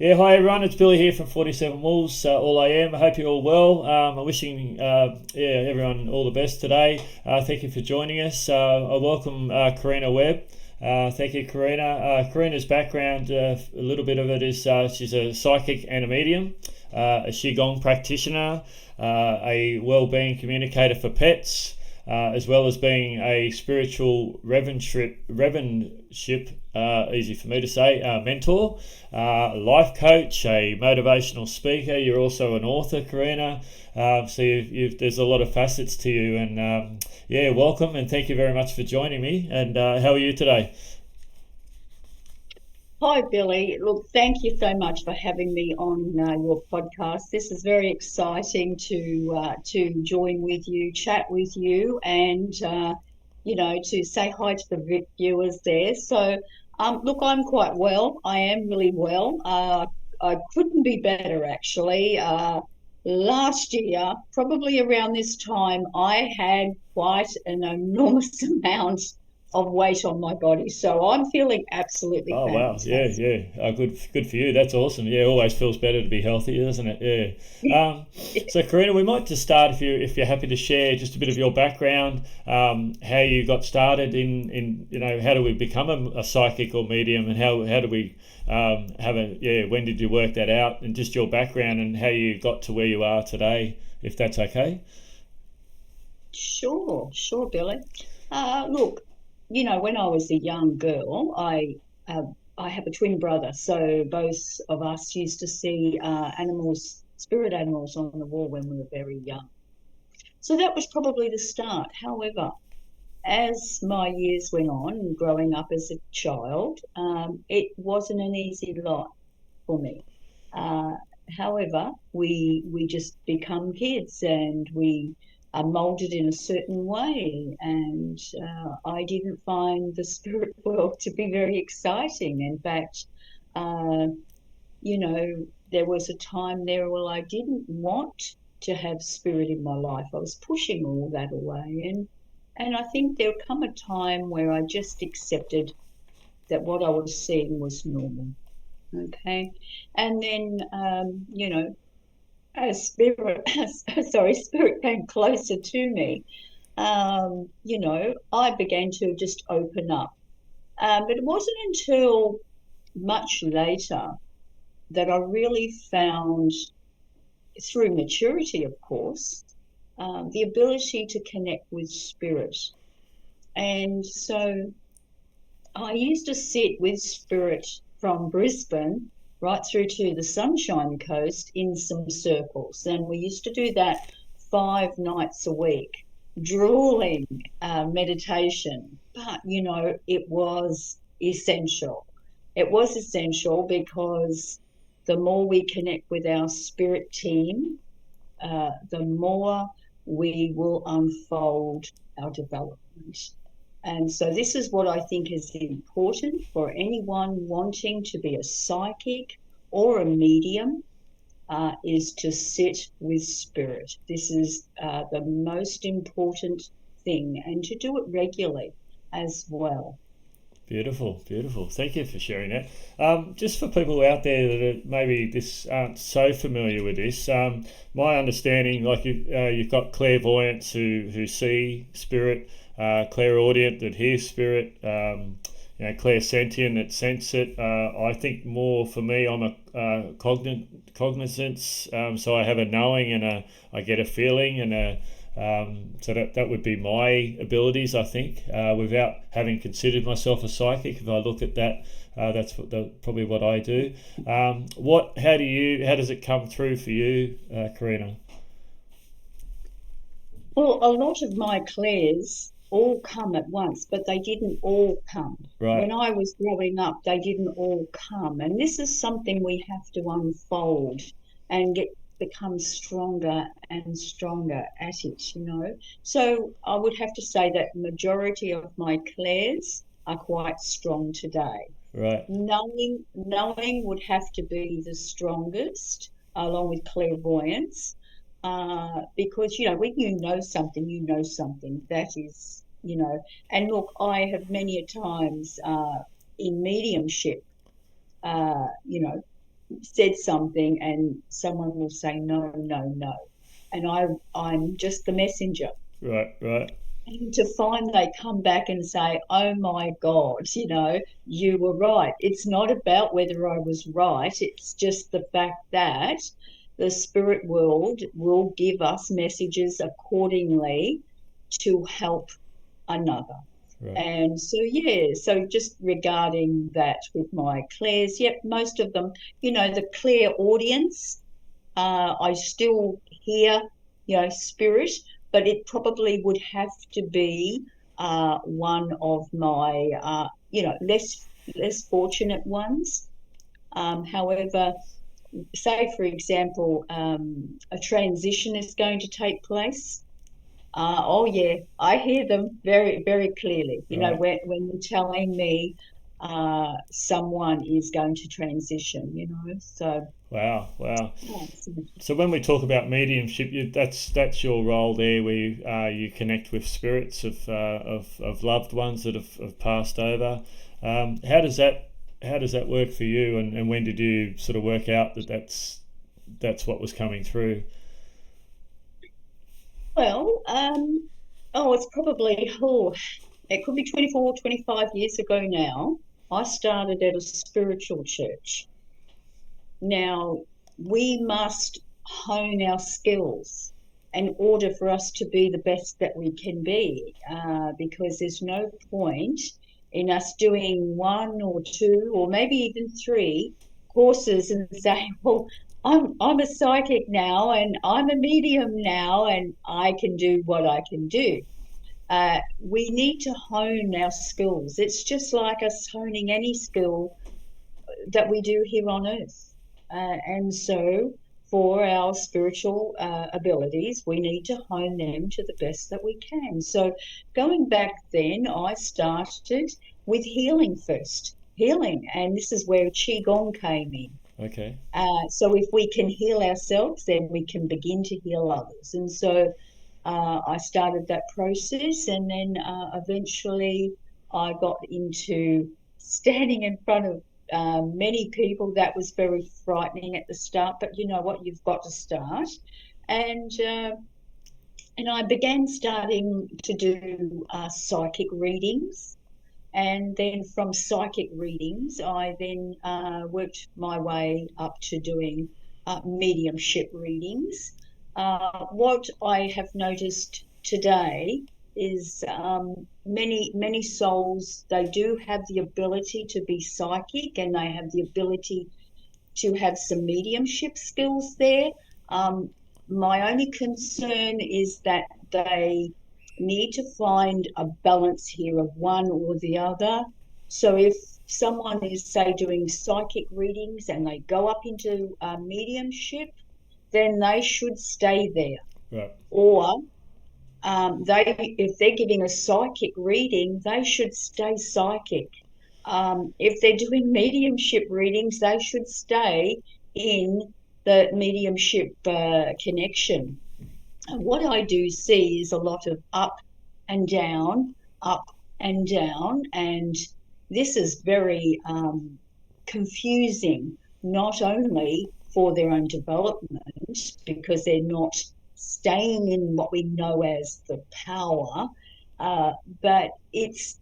Yeah, hi everyone. It's Billy here from 47 Wolves. All I am. I hope you're all well. I'm wishing everyone all the best today. Thank you for joining us. I welcome Karina Webb. Thank you, Karina. Karina's background, a little bit of it is she's a psychic and a medium, a Qi-gong practitioner, a well-being communicator for pets, as well as being a spiritual reverendship, easy for me to say, mentor, life coach, a motivational speaker. You're also an author, Karina. So there's a lot of facets to you, and welcome and thank you very much for joining me. And how are you today? Hi, Billy. Look, thank you so much for having me on your podcast. This is very exciting to join with you, chat with you, and to say hi to the viewers there. So, look, I'm quite well. I am really well. I couldn't be better, actually. Last year, probably around this time, I had quite an enormous amount of weight on my body. So I'm feeling absolutely Oh wow, yeah, fantastic. yeah. Good for you. That's awesome. Yeah, always feels better to be healthy, doesn't it? Yeah. So Karina, we might just start if you're happy to share just a bit of your background, how you got started in how do we become a psychic or medium, and how do we when did you work that out, and just your background and how you got to where you are today, if that's okay. Sure, Billy. Look, when I was a young girl, uh, I have a twin brother, so both of us used to see animals, spirit animals, on the wall when we were very young. So that was probably the start. However, as my years went on, growing up as a child, it wasn't an easy life for me. Uh, However, we just become kids and we are molded in a certain way. And I didn't find the spirit world to be very exciting. In fact, uh, there was a time there where I didn't want to have spirit in my life. I was pushing all that away. And I think there'll come a time where I just accepted that what I was seeing was normal. Okay. And then, as spirit, sorry, spirit came closer to me, I began to just open up. But it wasn't until much later that I really found, through maturity, of course, the ability to connect with spirit. And so I used to sit with spirit from Brisbane right through to the Sunshine Coast in some circles. And we used to do that 5 nights a week, drooling meditation. But, it was essential. It was essential because the more we connect with our spirit team, the more we will unfold our development. And so, this is what I think is important for anyone wanting to be a psychic or a medium, is to sit with spirit. This is the most important thing, and to do it regularly as well. Beautiful, beautiful. Thank you for sharing that. Just for people out there that are maybe this aren't so familiar with this, my understanding, like you've got clairvoyants who see spirit, clairaudient that hears spirit, clairsentient that sense it. I think more for me, I'm a cognizance, so I have a knowing and I get a feeling and so that would be my abilities, I think, without having considered myself a psychic. If I look at that, that's probably what I do. How does it come through for you, Karina? Well, a lot of my clairs all come at once, but they didn't all come. When Right. I was growing up, they didn't all come. And this is something we have to unfold and become stronger and stronger at it. So I would have to say that majority of my clairs are quite strong today. Right. Knowing would have to be the strongest, along with clairvoyance, because when you know something. That is, and look, I have many a times in mediumship, uh, you know, said something and someone will say no, no, no, and I'm just the messenger. Right, right. And to find they come back and say, oh my God, you were right. It's not about whether I was right. It's just the fact that the spirit world will give us messages accordingly to help another. Right. And so, so just regarding that with my clairs, most of them, the clair audience, I still hear, spirit, but it probably would have to be one of my, less fortunate ones. However, say, for example, a transition is going to take place. Oh yeah, I hear them very, very clearly. Right. When you're telling me someone is going to transition, So Wow, wow. yeah, So when we talk about mediumship, that's your role there, where you connect with spirits of loved ones that have passed over. How does that work for you, and when did you sort of work out that's what was coming through? well, it's probably it could be 24, 25 years ago now. I started at a spiritual church. Now, we must hone our skills in order for us to be the best that we can be, because there's no point in us doing one or two or maybe even three courses and saying, well, I'm a psychic now and I'm a medium now and I can do what I can do. We need to hone our skills. It's just like us honing any skill that we do here on earth. And so, for our spiritual abilities, we need to hone them to the best that we can. So, going back then, I started with healing first. Healing, and this is where Qi-gong came in. Okay. So, if we can heal ourselves, then we can begin to heal others. And so, I started that process, and then eventually I got into standing in front of many people. That was very frightening at the start, but you know what? You've got to start, and I began starting to do psychic readings, and then from psychic readings, I then worked my way up to doing mediumship readings. What I have noticed today is many souls, they do have the ability to be psychic and they have the ability to have some mediumship skills there. My only concern is that they need to find a balance here of one or the other. So if someone is, say, doing psychic readings and they go up into mediumship, then they should stay there. Right. Or if they're giving a psychic reading, they should stay psychic. If they're doing mediumship readings, they should stay in the mediumship connection. And what I do see is a lot of up and down, and this is very confusing, not only for their own development, because they're not staying in what we know as the power, but it's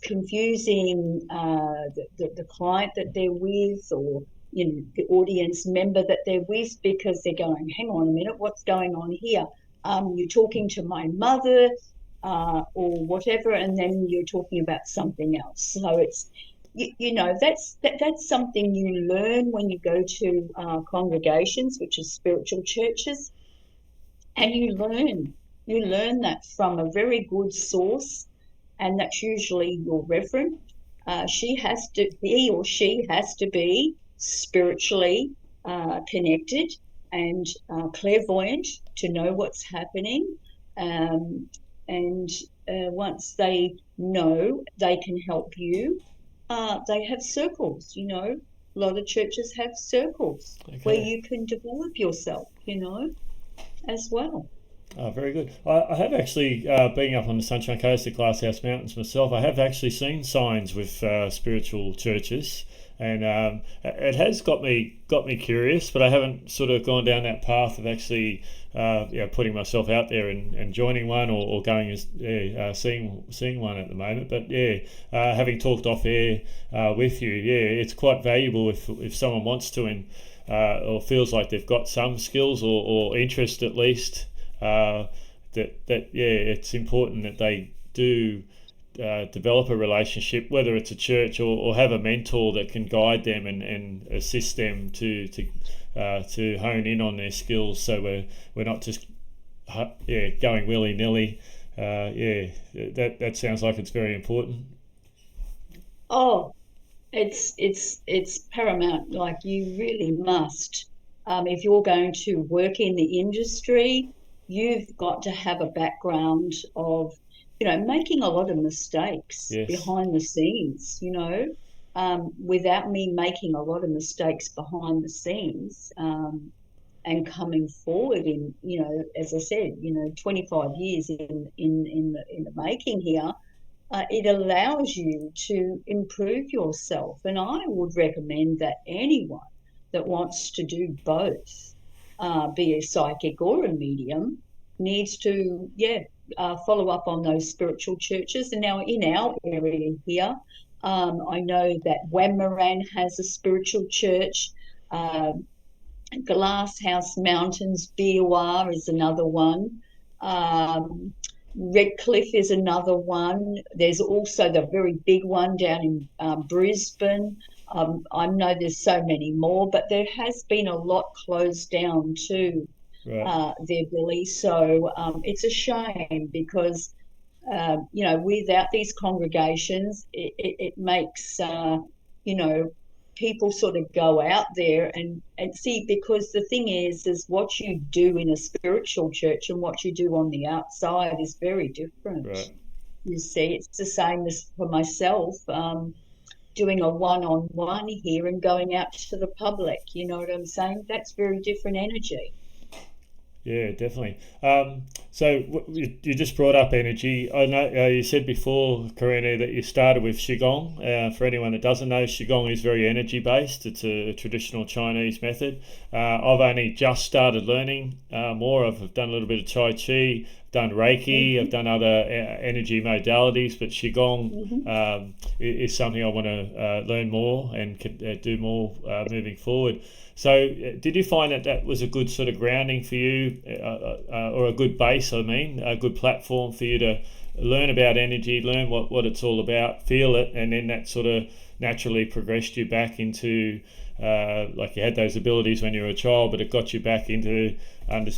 confusing the client that they're with, or the audience member that they're with, because they're going, hang on a minute, what's going on here? You're talking to my mother, or whatever, and then you're talking about something else. So it's that's something you learn when you go to congregations, which is spiritual churches, and you learn that from a very good source, and that's usually your reverend. He or she has to be spiritually connected and clairvoyant to know what's happening. And once they know they can help you, they have circles. A lot of churches have circles where you can develop yourself, as well. Oh, very good. I have actually, being up on the Sunshine Coast, the Glasshouse Mountains myself, I have actually seen signs with spiritual churches. and it has got me curious, but I haven't sort of gone down that path of actually putting myself out there and joining one or going and seeing one at the moment. But having talked off air with you, it's quite valuable if someone wants to and or feels like they've got some skills or interest at least. It's important that they do develop a relationship, whether it's a church or have a mentor that can guide them and assist them to hone in on their skills, so we're not just going willy-nilly. That sounds like it's very important. Oh, it's paramount. Like, you really must. If you're going to work in the industry, you've got to have a background of, making a lot of mistakes Yes. behind the scenes, without me making a lot of mistakes behind the scenes, and coming forward in, as I said, 25 years in the making here. It allows you to improve yourself. And I would recommend that anyone that wants to do both, be a psychic or a medium, needs to, follow up on those spiritual churches. And now in our area here, I know that Wamaran has a spiritual church. Glasshouse Mountains, Biwa is another one. Redcliffe is another one. There's also the very big one down in Brisbane. I know there's so many more, but there has been a lot closed down too, Right. there, Billy. So it's a shame because, without these congregations, it makes, people sort of go out there and see, because the thing is what you do in a spiritual church and what you do on the outside is very different. Right. You see, it's the same as for myself, doing a one-on-one here and going out to the public. You know what I'm saying? That's very different energy. Yeah, definitely. So you just brought up energy. I know you said before, Karina, that you started with Qi-gong. For anyone that doesn't know, Qi-gong is very energy based. It's a traditional Chinese method. I've only just started learning more. I've done a little bit of Tai Chi, done Reiki, I've done other energy modalities, but Qi-gong is something I want to learn more and do more moving forward. So did you find that was a good sort of grounding for you, or a good base, a good platform for you to learn about energy, learn what it's all about, feel it, and then that sort of naturally progressed you back into, like you had those abilities when you were a child, but it got you back into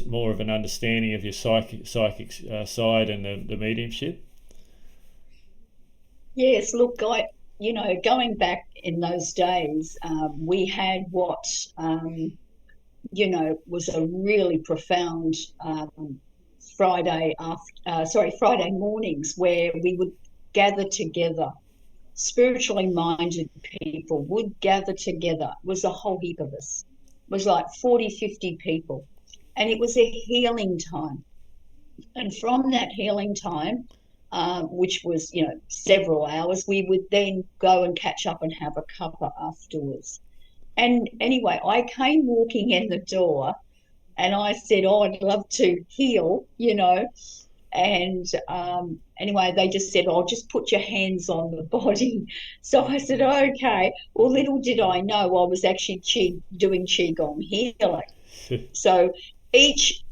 more of an understanding of your psychic side and the mediumship? Yes, look, going back in those days, we had what, was a really profound Friday mornings where we would gather together. Spiritually minded people would gather together. It was a whole heap of us. It was like 40, 50 people. And it was a healing time. And from that healing time, which was, several hours, we would then go and catch up and have a cuppa afterwards. And anyway, I came walking in the door and I said, oh, I'd love to heal, And anyway, they just said, oh, just put your hands on the body. So I said, okay. Well, little did I know I was actually doing Qi-gong healing. So each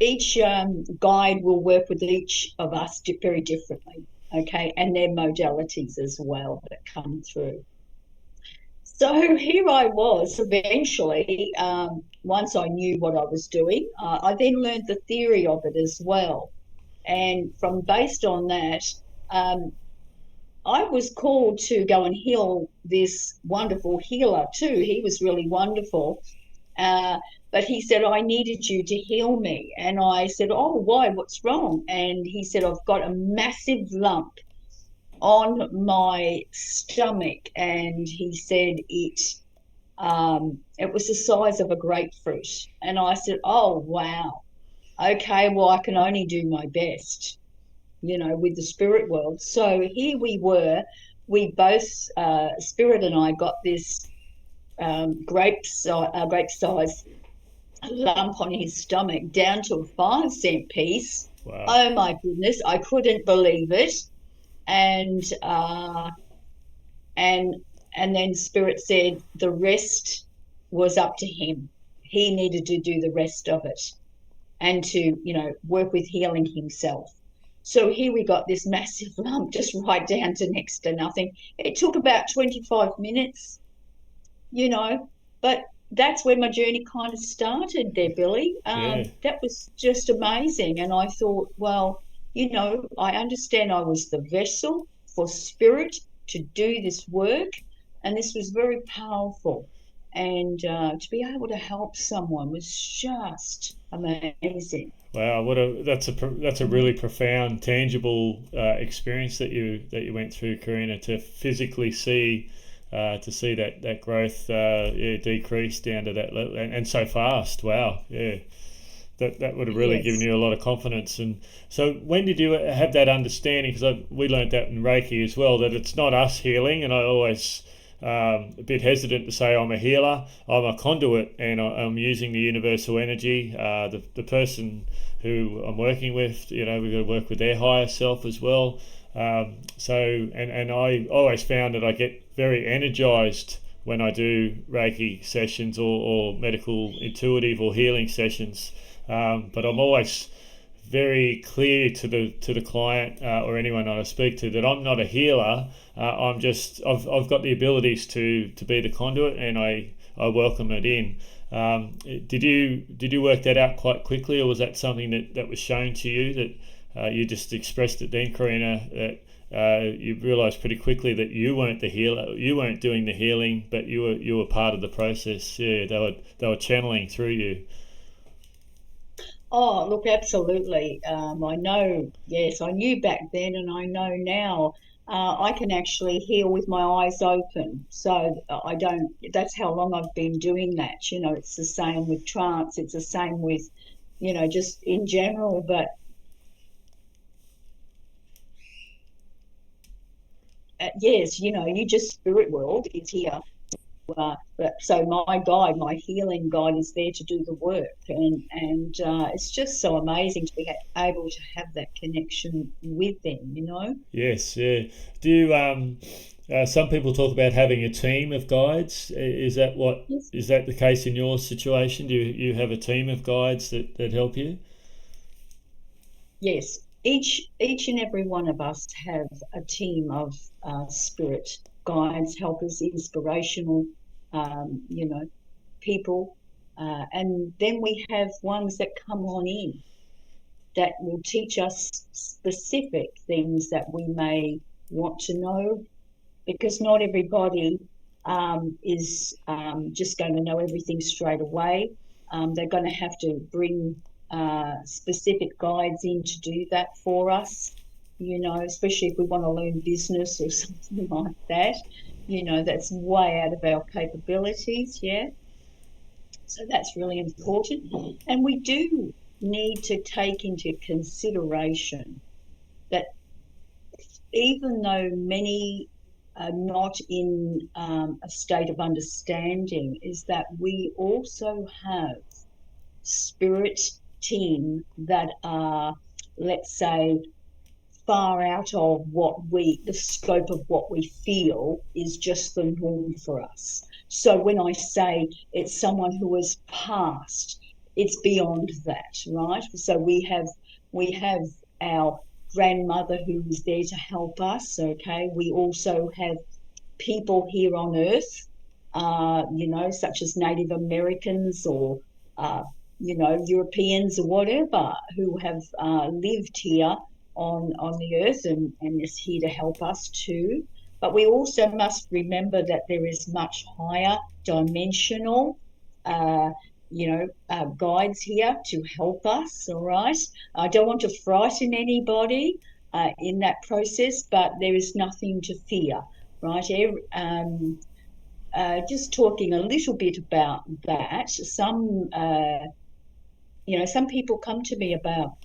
guide will work with each of us very differently, okay, and their modalities as well that come through. So here I was eventually, once I knew what I was doing, I then learned the theory of it as well. And based on that, I was called to go and heal this wonderful healer too. He was really wonderful. But he said, I needed you to heal me. And I said, oh, why? What's wrong? And he said, I've got a massive lump on my stomach. And he said it was the size of a grapefruit. And I said, oh, wow. Okay, well, I can only do my best, with the spirit world. So here we were. We both, Spirit and I, got this grape-sized lump on his stomach down to a 5-cent piece. Wow. Oh my goodness, I couldn't believe it. And then Spirit said the rest was up to him. He needed to do the rest of it and to, work with healing himself. So here we got this massive lump just right down to next to nothing. It took about 25 minutes, but that's where my journey kind of started there, Billy. That was just amazing. And I thought, well, I understand I was the vessel for Spirit to do this work, and this was very powerful. And to be able to help someone was just amazing. Wow, that's a really profound, tangible experience that you went through, Karina, to physically see that growth decrease down to that level and so fast. Wow, yeah. That would have really given you a lot of confidence. And so when did you have that understanding? Because we learned that in Reiki as well, that it's not us healing. And I always a bit hesitant to say I'm a healer. I'm a conduit, and I'm using the universal energy. The person who I'm working with, we've got to work with their higher self as well. So I always found that I get very energized when I do Reiki sessions or medical intuitive or healing sessions. But I'm always very clear to the client or anyone I speak to that I'm not a healer. I've got the abilities to be the conduit, and I welcome it in. Did you work that out quite quickly, or was that something that was shown to you that you just expressed it then, Karina, that you realised pretty quickly that you weren't the healer, you weren't doing the healing, but you were part of the process? Yeah, they were channeling through you. Oh, look, absolutely. I know, yes, I knew back then, and I know now. I can actually heal with my eyes open. So that's how long I've been doing that. It's the same with trance, it's the same with, just in general. But yes, you just, spirit world is here. So my healing guide is there to do the work, and it's just so amazing to be able to have that connection with them. Yes, yeah. Do you some people talk about having a team of guides. Is that Yes. is that the case in your situation? Do you have a team of guides that help you? Yes, each and every one of us have a team of spirit guides, helpers, inspirational, people, and then we have ones that come on in that will teach us specific things that we may want to know, because not everybody is just going to know everything straight away. They're going to have to bring specific guides in to do that for us, especially if we want to learn business or something like that. That's way out of our capabilities, yeah. So that's really important. And we do need to take into consideration that even though many are not in a state of understanding, is that we also have spirit team that are, let's say, far out of the scope of what we feel is just the norm for us. So when I say it's someone who has passed, it's beyond that, right? So we have our grandmother who is there to help us. Okay, we also have people here on Earth, such as Native Americans or Europeans or whatever, who have lived here on the earth and is here to help us too. But we also must remember that there is much higher dimensional guides here to help us. All right, I don't want to frighten anybody in that process, but there is nothing to fear, right? Just talking a little bit about that, some people come to me about,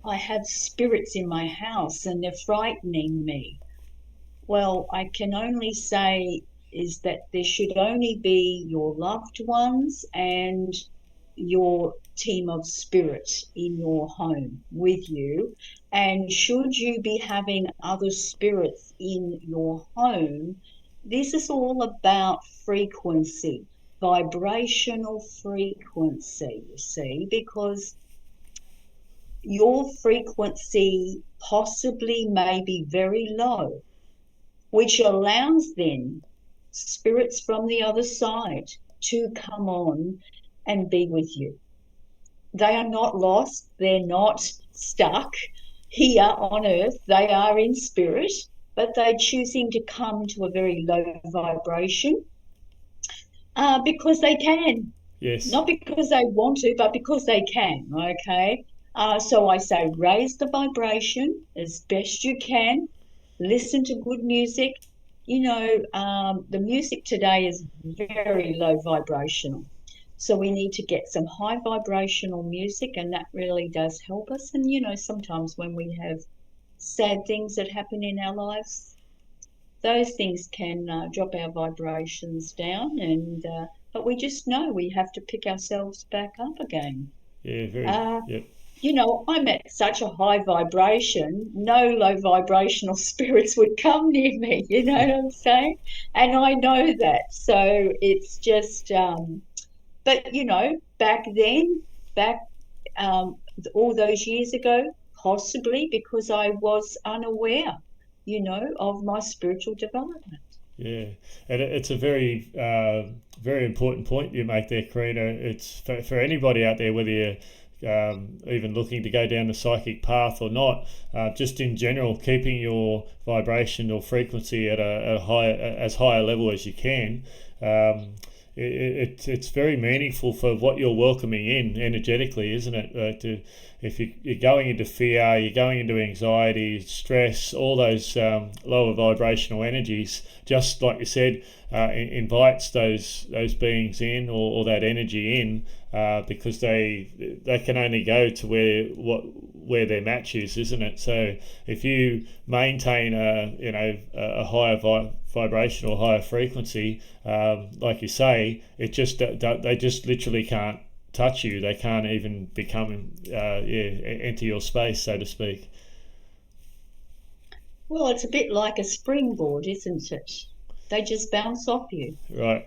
I have spirits in my house and they're frightening me. Well, I can only say is that there should only be your loved ones and your team of spirits in your home with you. And should you be having other spirits in your home, this is all about frequency, vibrational frequency, you see, because your frequency possibly may be very low, which allows then spirits from the other side to come on and be with you. They are not lost. They're not stuck here on earth. They are in spirit, but they're choosing to come to a very low vibration because they can. Yes. Not because they want to, but because they can, okay? So I say raise the vibration as best you can. Listen to good music. You know, the music today is very low vibrational. So we need to get some high vibrational music, and that really does help us. And, you know, sometimes when we have sad things that happen in our lives, those things can drop our vibrations down. And but we just know we have to pick ourselves back up again. Yeah, very. Yep. You know, I'm at such a high vibration, no low vibrational spirits would come near me, you know what I'm saying? And I know that. So it's just, but, you know, back all those years ago, possibly because I was unaware, you know, of my spiritual development. Yeah, and it's a very, very important point you make there, Karina. It's for anybody out there, whether you're even looking to go down the psychic path or not, just in general, keeping your vibration or frequency at a as high a level as you can. It's very meaningful for what you're welcoming in energetically, isn't it? If you're going into fear, you're going into anxiety, stress, all those lower vibrational energies, just like you said, invites those beings in or that energy in, because they can only go to where their match is, isn't it? So if you maintain a higher vibration or higher frequency, like you say, they just literally can't touch you. They can't even enter your space, so to speak. Well, it's a bit like a springboard, isn't it? They just bounce off you. Right.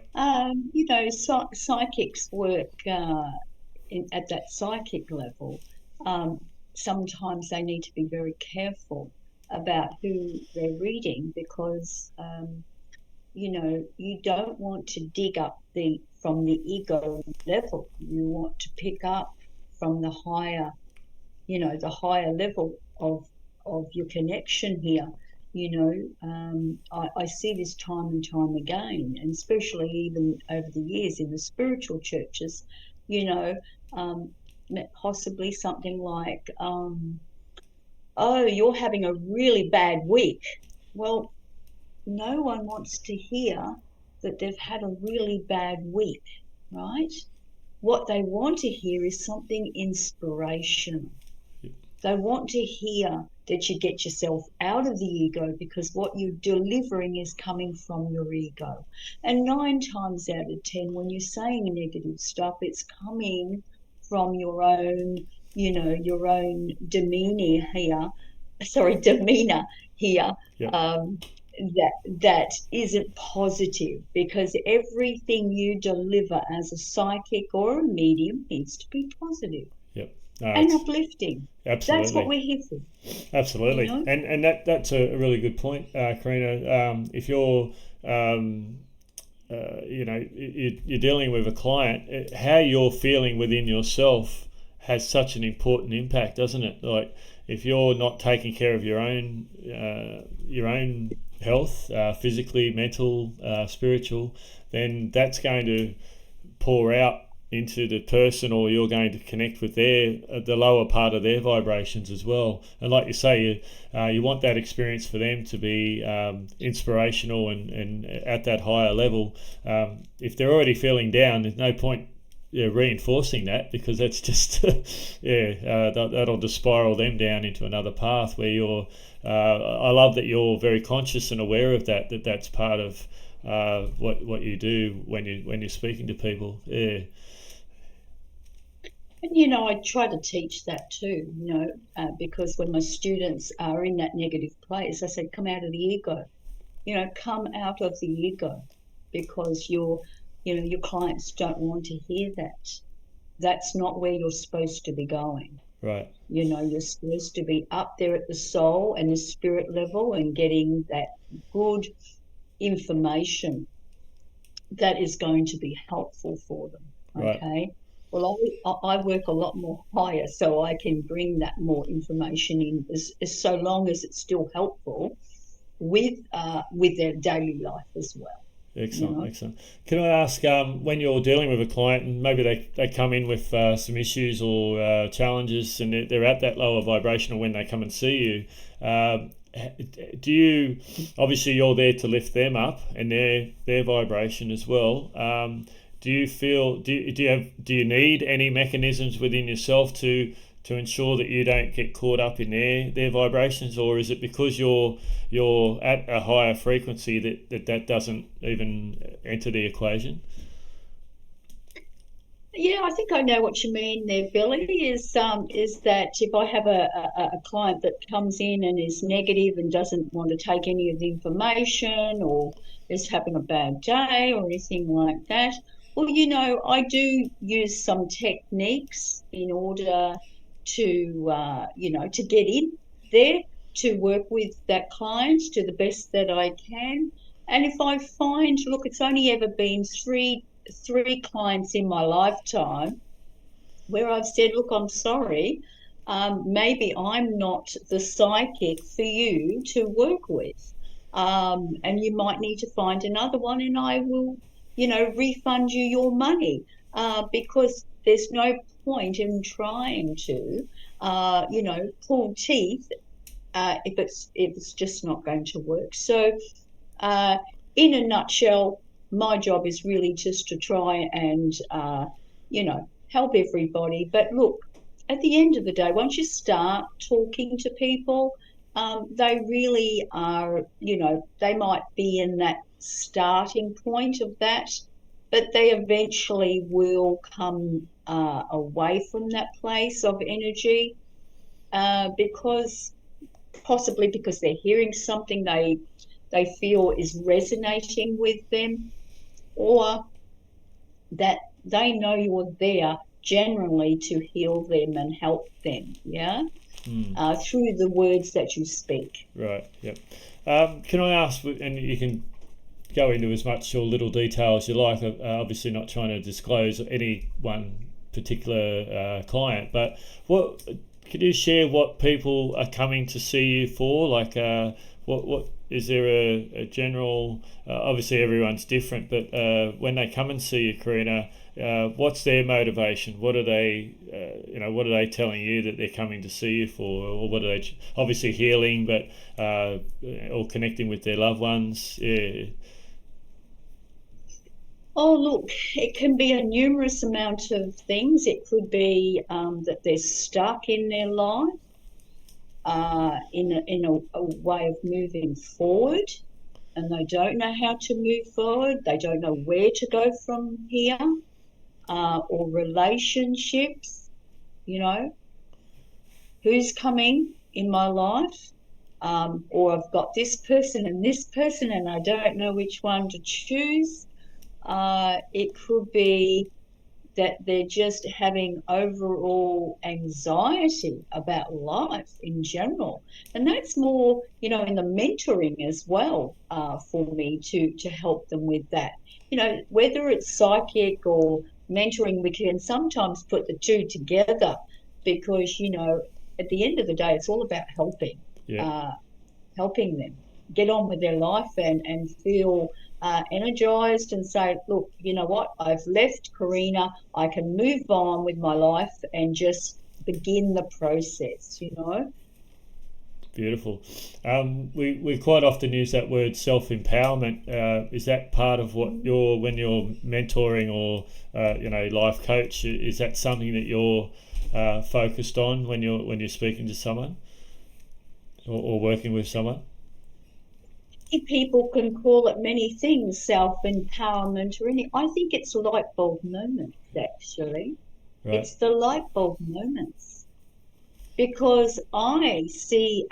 You know, psychics work at that psychic level. Sometimes they need to be very careful about who they're reading because, you know, you don't want to dig up from the ego level. You want to pick up from the higher, you know, the higher level of your connection here. You know, I see this time and time again, and especially even over the years in the spiritual churches, you know, possibly something like, oh, you're having a really bad week. Well, no one wants to hear that they've had a really bad week, right? What they want to hear is something inspirational. They want to hear that you get yourself out of the ego because what you're delivering is coming from your ego. And 9 times out of 10, when you're saying negative stuff, it's coming from your own, you know, your own demeanor here. Yep. That isn't positive, because everything you deliver as a psychic or a medium needs to be positive. Yep. And uplifting. Absolutely. That's what we're here for. Absolutely. You know? And that's a really good point, Karina. If you're you know, you're dealing with a client, how you're feeling within yourself has such an important impact, doesn't it? Like if you're not taking care of your own health, physically, mental, spiritual, then that's going to pour out into the person, or you're going to connect with the lower part of their vibrations as well. And like you say, you want that experience for them to be inspirational and at that higher level. If they're already feeling down, there's no point reinforcing that, because that's just that'll just spiral them down into another path where you're I love that you're very conscious and aware of that's part of what you do when you're speaking to people. Yeah. And I try to teach that too. Because when my students are in that negative place, I said, come out of the ego. Come out of the ego, because your clients don't want to hear that. That's not where you're supposed to be going. Right. You're supposed to be up there at the soul and the spirit level and getting that good information that is going to be helpful for them. Right. Okay. Well, I work a lot more higher, so I can bring that more information in, as so long as it's still helpful with their daily life as well. Excellent, excellent. Can I ask, when you're dealing with a client and maybe they come in with some issues or challenges, and they're at that lower vibration, or when they come and see you, do you, obviously you're there to lift them up and their vibration as well. Do you feel, do you need any mechanisms within yourself to ensure that you don't get caught up in their vibrations, or is it because you're at a higher frequency that doesn't even enter the equation? Yeah, I think I know what you mean there, Billy. Is that if I have a client that comes in and is negative and doesn't want to take any of the information, or is having a bad day or anything like that, well, I do use some techniques in order to get in there, to work with that client to the best that I can. And if I find, look, it's only ever been three clients in my lifetime where I've said, look, I'm sorry, maybe I'm not the psychic for you to work with. And you might need to find another one, and I will, refund you your money, because there's no point in trying to, pull teeth if it's just not going to work. So, in a nutshell, my job is really just to try and, help everybody. But look, at the end of the day, once you start talking to people, they really are, they might be in that starting point of that, but they eventually will come away from that place of energy, possibly because they're hearing something they feel is resonating with them, or that they know you're there generally to heal them and help them, through the words that you speak. Right, yep. Can I ask, and you can go into as much or little detail as you like, obviously not trying to disclose any one particular client, but can you share what people are coming to see you for? Like, what is there a general? Obviously, everyone's different, but when they come and see you, Karina, what's their motivation? What are they? What are they telling you that they're coming to see you for? Or what are they? Obviously, healing, but or connecting with their loved ones. Yeah. Oh, look, it can be a numerous amount of things. It could be that they're stuck in their life, in a way of moving forward, and they don't know how to move forward. They don't know where to go from here, or relationships, who's coming in my life, or I've got this person and I don't know which one to choose. It could be that they're just having overall anxiety about life in general. And that's more, in the mentoring as well, for me to help them with that. Whether it's psychic or mentoring, we can sometimes put the two together, because, at the end of the day, it's all about helping. Yeah. Helping them get on with their life and feel energized and say, look, you know what, I've left Karina, I can move on with my life and just begin the process. Beautiful. We quite often use that word self-empowerment. Is that part of what when you're mentoring or life coach? Is that something that you're focused on when you're speaking to someone or working with someone? People can call it many things, self-empowerment or any. I think it's light bulb moments, actually. Right. It's the light bulb moments, because I see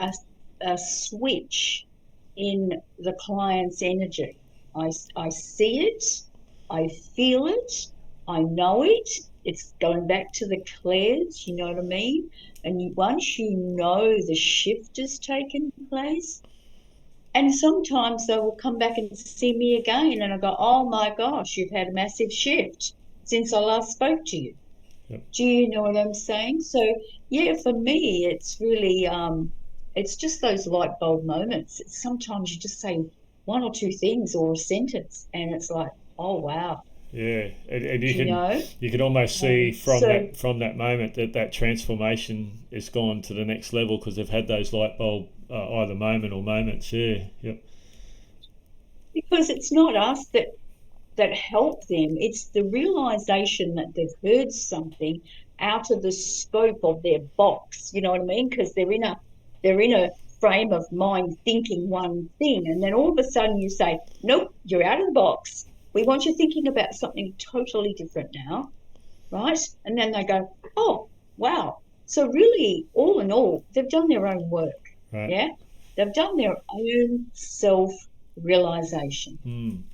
a switch in the client's energy. I see it, I feel it, I know it. It's going back to the clairs, you know what I mean? And once you know the shift has taken place, and sometimes they will come back and see me again, and I go, oh my gosh, you've had a massive shift since I last spoke to you. Yep. Do you know what I'm saying? So, yeah, for me, it's really, it's just those light bulb moments. It's sometimes you just say one or two things or a sentence, and it's like, oh wow, Yeah, and you know. you can almost see So from that moment that transformation has gone to the next level because they've had those light bulb either moment or moments. Yeah, yep. because it's not us that help them, it's the realization that they've heard something out of the scope of their box. You know what I mean? Because they're in a frame of mind thinking one thing, and then all of a sudden you say, nope, you're out of the box. We want you thinking about something totally different now, right? And then they go, oh, wow. So really, all in all, they've done their own work. Right. Yeah, they've done their own self realization.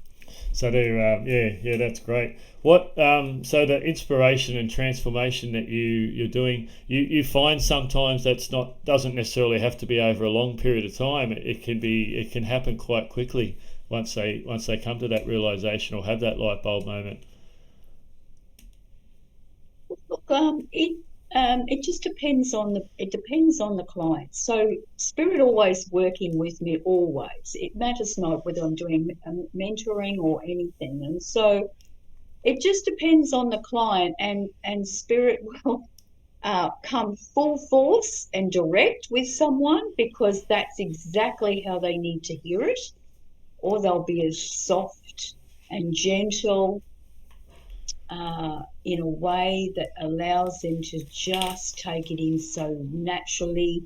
So they're yeah, that's great. What so the inspiration and transformation that you're doing, you find sometimes that's not doesn't necessarily have to be over a long period of time. It can happen quite quickly once they come to that realization or have that light bulb moment. Look, it just depends on the client. So spirit always working with me always. It matters not whether I'm doing mentoring or anything, and so it just depends on the client, and spirit will come full force and direct with someone because that's exactly how they need to hear it, or they'll be as soft and gentle in a way that allows them to just take it in so naturally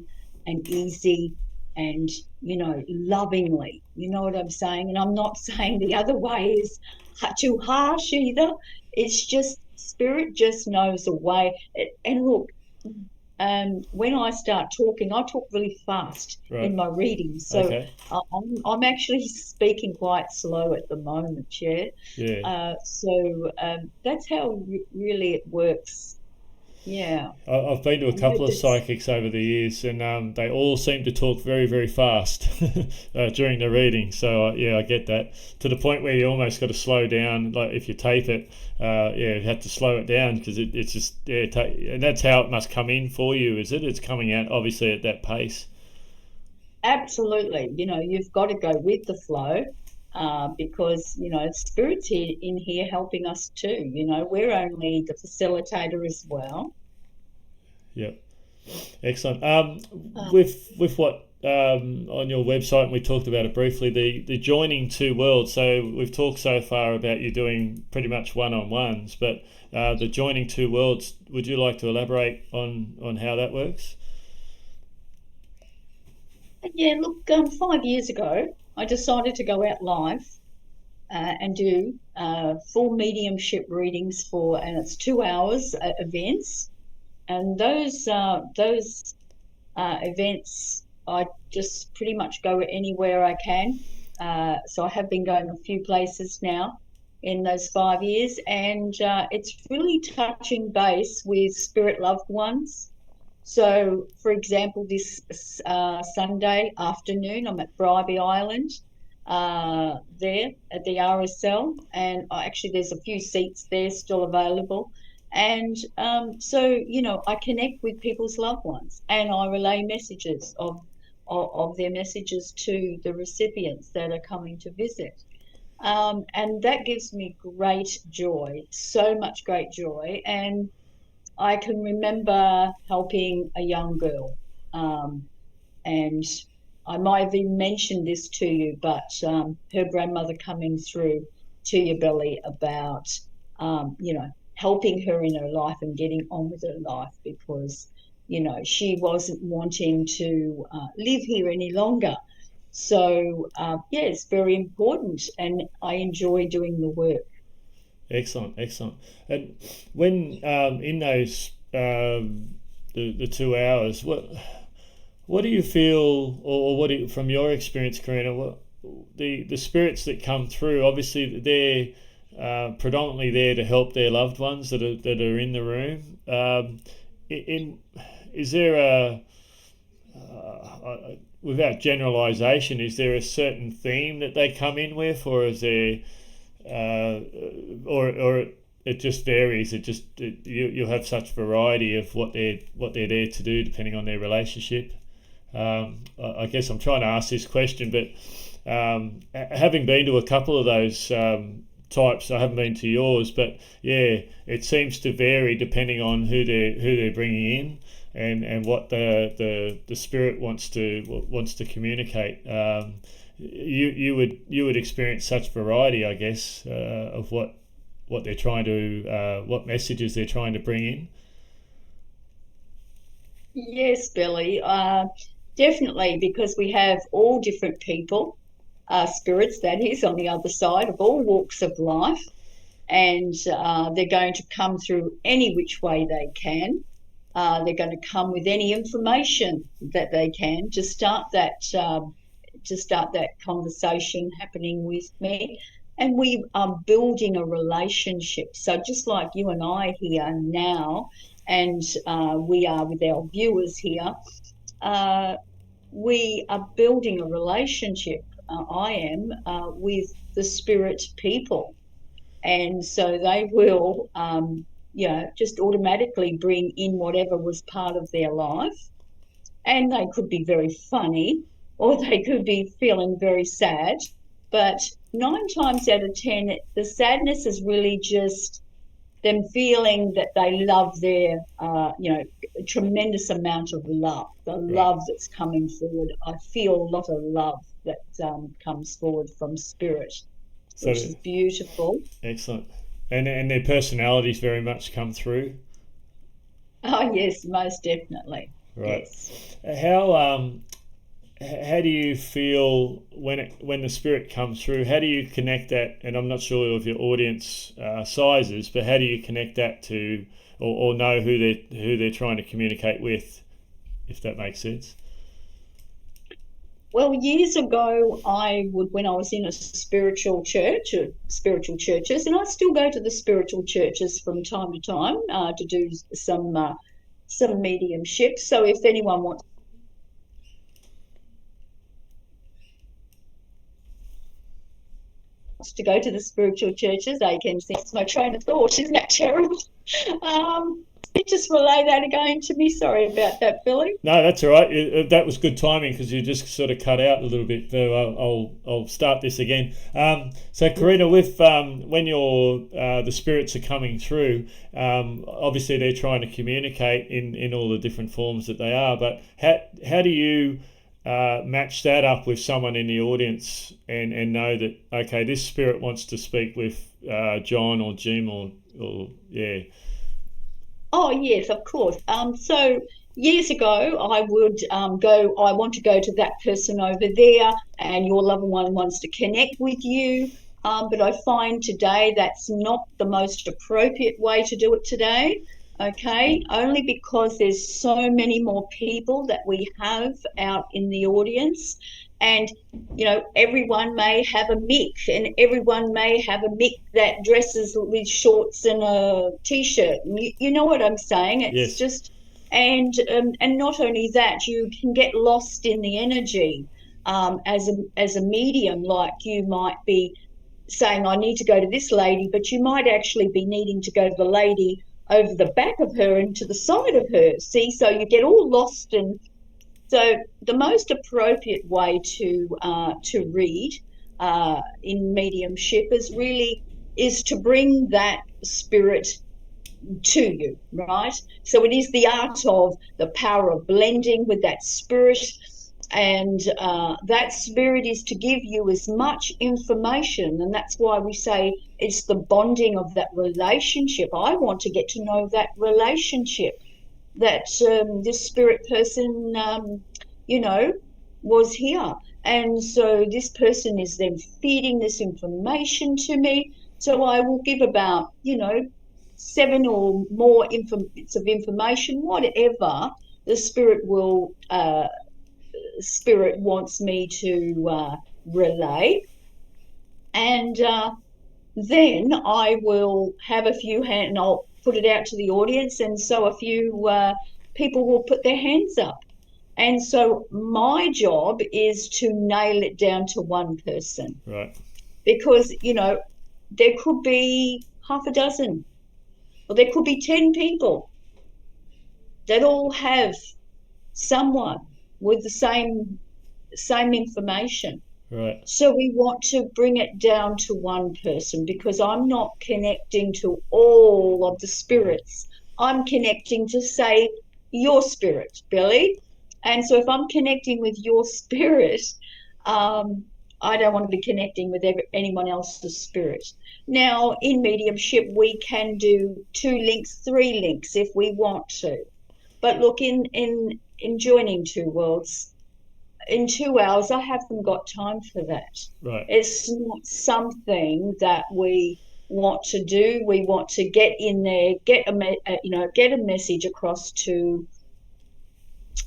and easy and, lovingly. You know what I'm saying? And I'm not saying the other way is too harsh either. It's just spirit just knows a way. And look, when I start talking, I talk really fast in my readings. So Okay. I'm actually speaking quite slow at the moment, yeah. Yeah. So that's how really it works. Yeah. I've been to a I couple hope of it's psychics over the years, and they all seem to talk very, very fast during the reading. So yeah, I get that to the point where you almost got to slow down. Like if you tape it, yeah, you have to slow it down because it's just and that's how it must come in for you, is it? It's coming out obviously at that pace. absolutely, you've got to go with the flow. Because spirits here in here helping us too. We're only the facilitator as well. Yep. Excellent. Uh, With what on your website, and we talked about it briefly, the joining two worlds. So we've talked so far about you doing pretty much one-on-ones, but the joining two worlds. Would you like to elaborate on how that works? yeah, look, 5 years ago, I decided to go out live and do full mediumship readings and it's 2 hours events. And those events, I just pretty much go anywhere I can. So I have been going a few places now in those 5 years, and it's really touching base with spirit loved ones. So, for example, this Sunday afternoon, I'm at Bribey Island there at the RSL, and actually there's a few seats there still available. And so, I connect with people's loved ones, and I relay messages of their messages to the recipients that are coming to visit. And that gives me great joy, so much great joy. And I can remember helping a young girl, and I might have even mentioned this to you, but her grandmother coming through to your belly about, helping her in her life and getting on with her life because, she wasn't wanting to live here any longer. So, yeah, it's very important, and I enjoy doing the work. Excellent, excellent. And when in those the 2 hours, what do you feel, or what do you, from your experience, Karina, what the spirits that come through? Obviously, they're predominantly there to help their loved ones that are in the room. Is there without generalisation, is there a certain theme that they come in with, or is there or it just varies? You have such variety of what they're there to do depending on their relationship. I guess I'm trying to ask this question, but having been to a couple of those types, I haven't been to yours, but yeah, it seems to vary depending on who they're bringing in and what the spirit wants to communicate. You would experience such variety, I guess, of what they're trying to what messages they're trying to bring in. Yes, Billy, definitely, because we have all different people, spirits, that is, on the other side, of all walks of life, and they're going to come through any which way they can. They're going to come with any information that they can to start that conversation happening with me. And we are building a relationship. So just like you and I here now, and we are with our viewers here, we are building a relationship. I am with the spirit people, and so they will, just automatically bring in whatever was part of their life, and they could be very funny, or they could be feeling very sad. But 9 times out of 10, the sadness is really just them feeling that they love their, tremendous amount of love, the Right. love that's coming forward. I feel a lot of love that comes forward from spirit, So which is beautiful. excellent, and their personalities very much come through. Oh, yes, most definitely. Right. Yes. How do you feel when the spirit comes through? How do you connect that? And I'm not sure of your audience sizes, but how do you connect that to, or know who they're trying to communicate with, if that makes sense? Well, years ago, when I was in a spiritual church, spiritual churches, and I still go to the spiritual churches from time to time to do some mediumship. So if anyone wants to go to the spiritual churches, they can see my train of thought. Isn't that terrible? Just relay that again to me. Sorry about that, Billy. No, that's all right. That was good timing because you just sort of cut out a little bit. So I'll start this again. So Karina, with when the spirits are coming through, obviously they're trying to communicate in all the different forms that they are. But how do you match that up with someone in the audience and know that, okay, this spirit wants to speak with John or Jim or yeah. Oh, yes, of course. So years ago, I would go, I want to go to that person over there, and your loved one wants to connect with you. But I find today that's not the most appropriate way to do it today. Okay, only because there's so many more people that we have out in the audience, and everyone may have a mick, and everyone may have a mick that dresses with shorts and a t-shirt. You know what I'm saying? It's Yes. just, and not only that, you can get lost in the energy as a medium. Like, you might be saying, I need to go to this lady, but you might actually be needing to go to the lady over the back of her and to the side of her. See, so you get all lost. And so the most appropriate way to read in mediumship is to bring that spirit to you, right? So it is the art of the power of blending with that spirit, and that spirit is to give you as much information, and that's why we say it's the bonding of that relationship. I want to get to know that relationship that this spirit person, was here. And so this person is then feeding this information to me. So I will give about, 7 or more bits of information, whatever the spirit wants me to relay. And then I will have a few and I'll put it out to the audience. And so a few people will put their hands up. And so my job is to nail it down to one person. Right. Because, there could be half a dozen, or there could be 10 people that all have someone with the same information. Right. So we want to bring it down to one person, because I'm not connecting to all of the spirits. I'm connecting to, say, your spirit, Billy. And so if I'm connecting with your spirit, I don't want to be connecting with anyone else's spirit. Now, in mediumship, we can do 2 links, 3 links if we want to. But look, in joining 2 worlds, in 2 hours, I haven't got time for that. Right. It's not something that we want to do. We want to get in there, get a message across to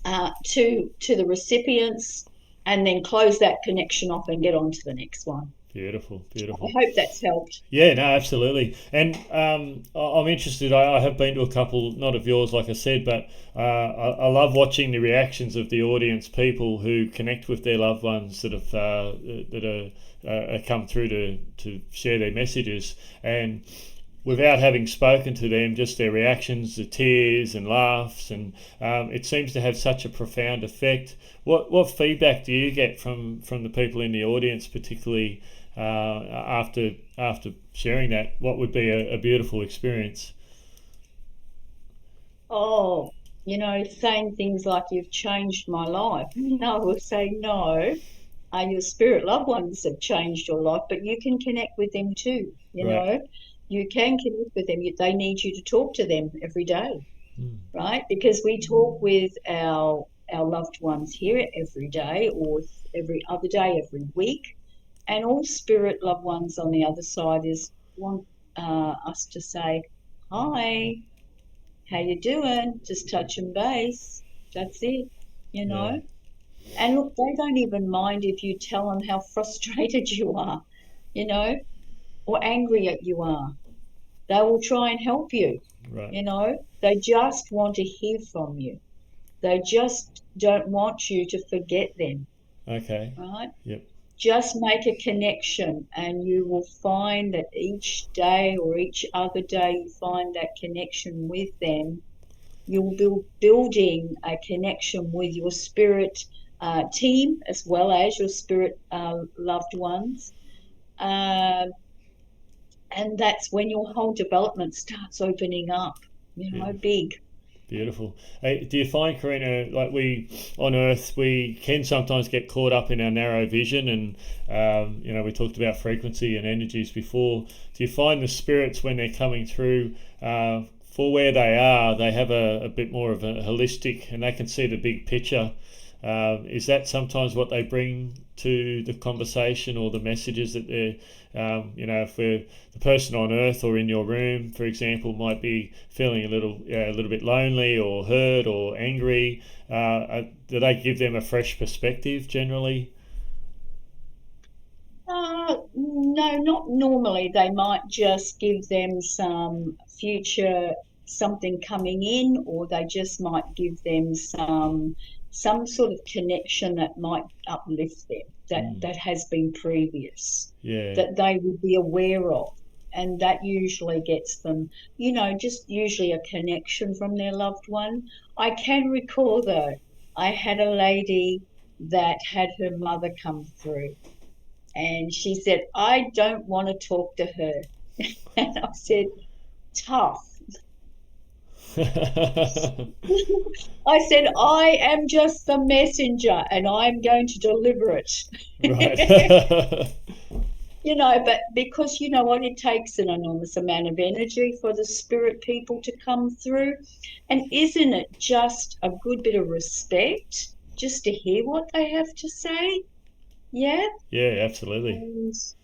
the recipients, and then close that connection off and get on to the next one. Beautiful. I hope that's helped. Yeah, no, absolutely. And I'm interested. I have been to a couple, not of yours, like I said, but I love watching the reactions of the audience, people who connect with their loved ones that are come through to share their messages, and without having spoken to them, just their reactions, the tears and laughs, and it seems to have such a profound effect. What feedback do you get from the people in the audience, particularly after sharing that? What would be a beautiful experience? Oh, saying things like, "You've changed my life." No, we'll say, "No, your spirit loved ones have changed your life, but you can connect with them too. Right. You can connect with them. They need you to talk to them every day, Mm. right? Because we talk with our loved ones here every day, or every other day, every week, and all spirit loved ones on the other side want us to say, "Hi, how you doing?" Just touching base. That's it, Yeah. And look, they don't even mind if you tell them how frustrated you are, or angry at you are. They will try and help you, Right. They just want to hear from you. They just don't want you to forget them, Okay. right? Yep. Just make a connection, and you will find that each day or each other day you find that connection with them, you'll be building a connection with your spirit team, as well as your spirit loved ones. And that's when your whole development starts opening up, big. Beautiful. Hey, do you find, Karina, like we on Earth, we can sometimes get caught up in our narrow vision, and we talked about frequency and energies before. Do you find the spirits, when they're coming through, for where they are, they have a bit more of a holistic, and they can see the big picture? Is that sometimes what they bring to the conversation, or the messages that they're, if we're the person on Earth or in your room, for example, might be feeling a little bit lonely or hurt or angry, do they give them a fresh perspective generally? No, not normally. They might just give them some future something coming in, or they just might give them some sort of connection that might uplift them, that has been previous, Yeah. that they would be aware of. And that usually gets them, just usually a connection from their loved one. I can recall, though, I had a lady that had her mother come through, and she said, "I don't want to talk to her." And I said, "Tough." I said, "I am just the messenger, and I'm going to deliver it." Right. But because you know what, it takes an enormous amount of energy for the spirit people to come through. And isn't it just a good bit of respect just to hear what they have to say? Yeah. Yeah, absolutely.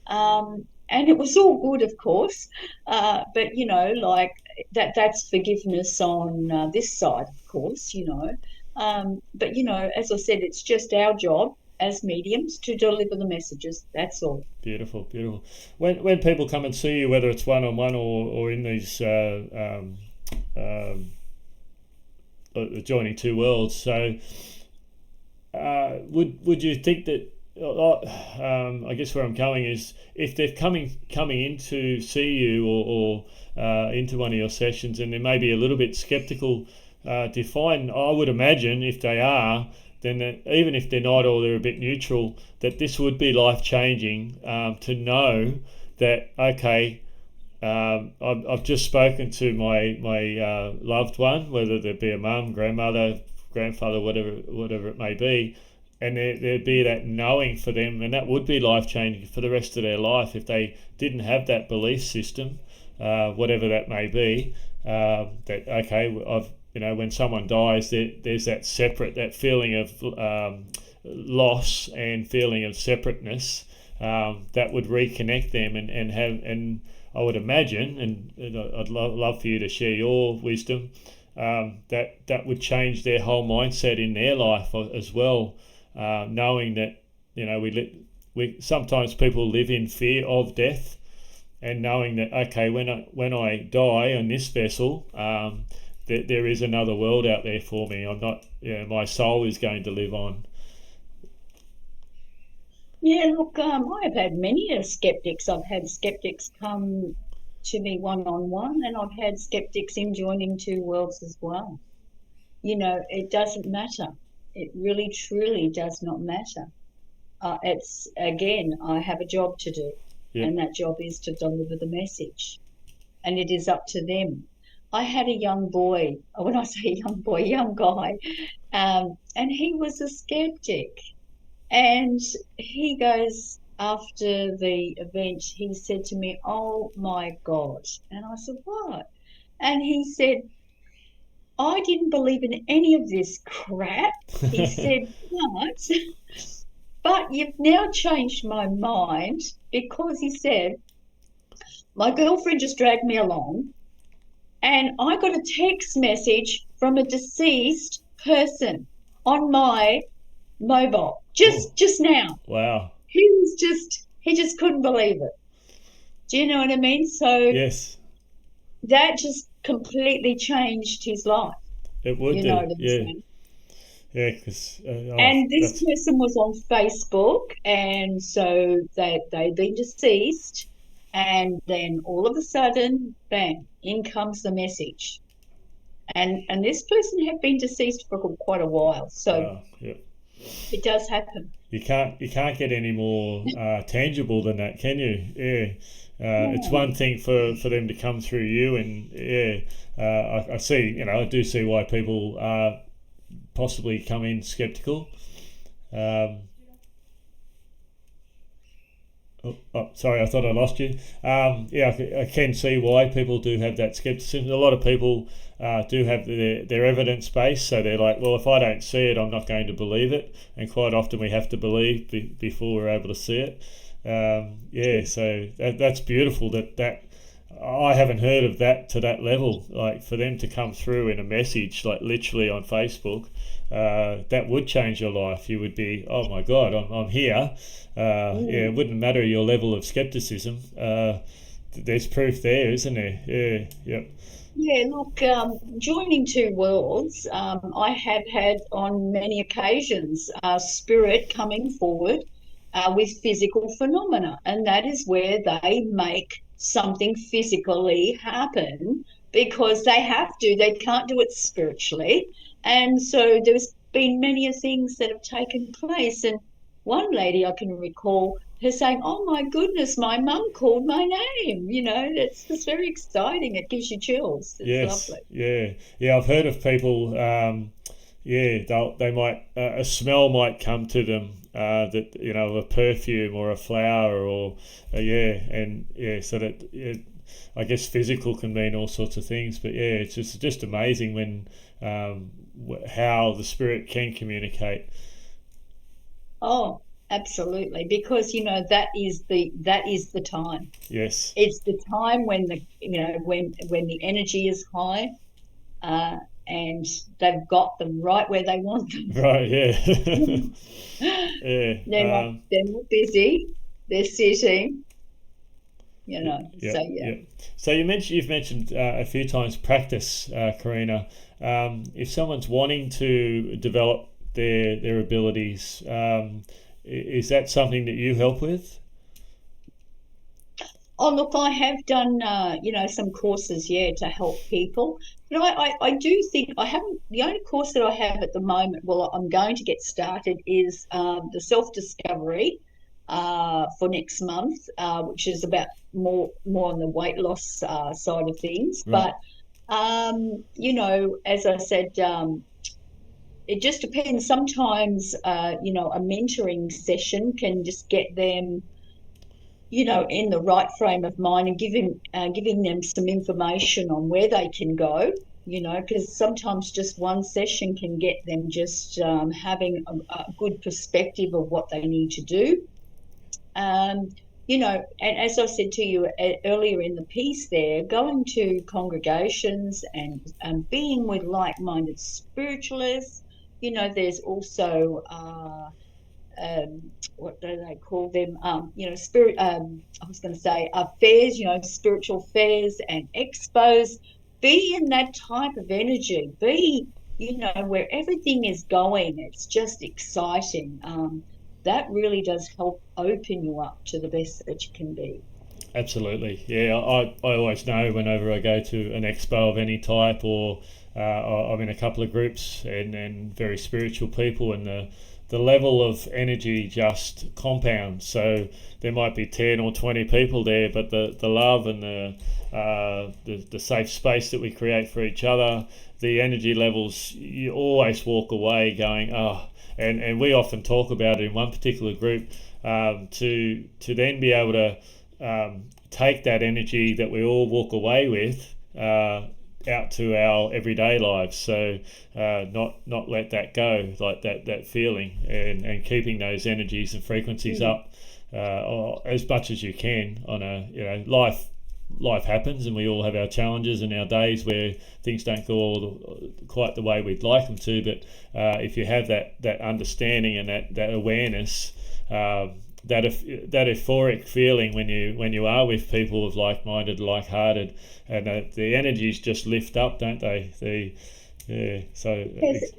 And it was all good, of course. But, like that's forgiveness on this side, of course, But, as I said, it's just our job as mediums to deliver the messages. That's all. Beautiful, beautiful. When people come and see you, whether it's one on one or in these joining two worlds, so would you think that? I guess where I'm going is if they're coming in to see you or into one of your sessions, and they may be a little bit skeptical, define. I would imagine if they are, then even if they're not or they're a bit neutral, that this would be life changing to know that okay. I've just spoken to my loved one, whether there be a mum, grandmother, grandfather, whatever it may be, and there'd be that knowing for them, and that would be life changing for the rest of their life if they didn't have that belief system, whatever that may be. That okay, when someone dies, there's that feeling of loss and feeling of separateness that would reconnect them and I would imagine, and I'd love for you to share your wisdom, that would change their whole mindset in their life as well, knowing that we sometimes people live in fear of death, and knowing that okay, when I die on this vessel, there is another world out there for me. I'm not, my soul is going to live on. Yeah, look, I've had many skeptics. I've had skeptics come to me one-on-one, and I've had skeptics in joining two worlds as well. It doesn't matter. It really, truly does not matter. It's, again, I have a job to do, Yep. and that job is to deliver the message, and it is up to them. I had a young boy, when I say young boy, young guy, and he was a skeptic. And he goes, after the event, he said to me, "Oh my God." And I said, "What?" And he said, "I didn't believe in any of this crap." He said, but you've now changed my mind, because he said, "My girlfriend just dragged me along and I got a text message from a deceased person on my mobile just now." Wow. He just couldn't believe it. Do you know what I mean? So Yes, that just completely changed his life. it would You know do. what I'm Yeah, saying? yeah, because And this that's person was on Facebook, and so they'd been deceased, and then all of a sudden, bang, in comes the message. And this person had been deceased for quite a while, so wow. Yeah. it does happen. You can't get any more tangible than that, can you? Yeah. It's Yeah. one thing for them to come through you, and yeah, I see. I do see why people possibly come in skeptical. Um, sorry, I thought I lost you. Yeah, I can see why people do have that skepticism. A lot of people do have their evidence base, so they're like, well, if I don't see it, I'm not going to believe it. And quite often we have to believe before we're able to see it. Yeah, so that's beautiful. That I haven't heard of that to that level. Like for them to come through in a message, like literally on Facebook, that would change your life. You would be, oh my God, I'm here. Yeah, it wouldn't matter your level of skepticism. There's proof there, isn't there? Yeah, yep. Yeah, look, joining two worlds, I have had on many occasions spirit coming forward with physical phenomena, and that is where they make something physically happen because they have to. They can't do it spiritually, and so there's been many things that have taken place. And one lady I can recall her saying, "Oh my goodness, my mum called my name." It's just very exciting. It gives you chills. It's Yes, lovely. yeah, yeah. I've heard of people. Yeah, they might a smell might come to them that a perfume or a flower or yeah, and yeah, so that I guess physical can mean all sorts of things, but yeah, it's just amazing when how the spirit can communicate. Oh, Absolutely, because that is the time. Yes. It's the time when when the energy is high, and they've got them right where they want them. Right. Yeah. Yeah. They're not busy. They're sitting. Yeah. So yeah. Yeah. So you've mentioned a few times practice, Karina. If someone's wanting to develop their abilities, is that something that you help with? Oh, look, I have done, some courses, to help people. But I do think I haven't, the only course that I have at the moment, well, I'm going to get started, is the self-discovery for next month, which is about more on the weight loss side of things. Right. But, as I said, it just depends. Sometimes, a mentoring session can just get them in the right frame of mind and giving them some information on where they can go, because sometimes just one session can get them just having a good perspective of what they need to do. And as I said to you earlier in the piece there, going to congregations and being with like-minded spiritualists, there's also what do they call them? Spirit. I was going to say fairs. Spiritual fairs and expos. Be in that type of energy. Be, where everything is going. It's just exciting. That really does help open you up to the best that you can be. Absolutely. Yeah, I always know whenever I go to an expo of any type, or I'm in a couple of groups and very spiritual people, and the level of energy just compounds. So there might be 10 or 20 people there, but the love and the safe space that we create for each other, the energy levels, you always walk away going, oh. And we often talk about it in one particular group, to then be able to take that energy that we all walk away with out to our everyday lives. So not let that go, like that feeling, and keeping those energies and frequencies up as much as you can. On a life happens, and we all have our challenges and our days where things don't go quite the way we'd like them to. But if you have that understanding and that awareness, that euphoric feeling when you are with people of like-minded, like-hearted, and the energies just lift up, don't they? So yes,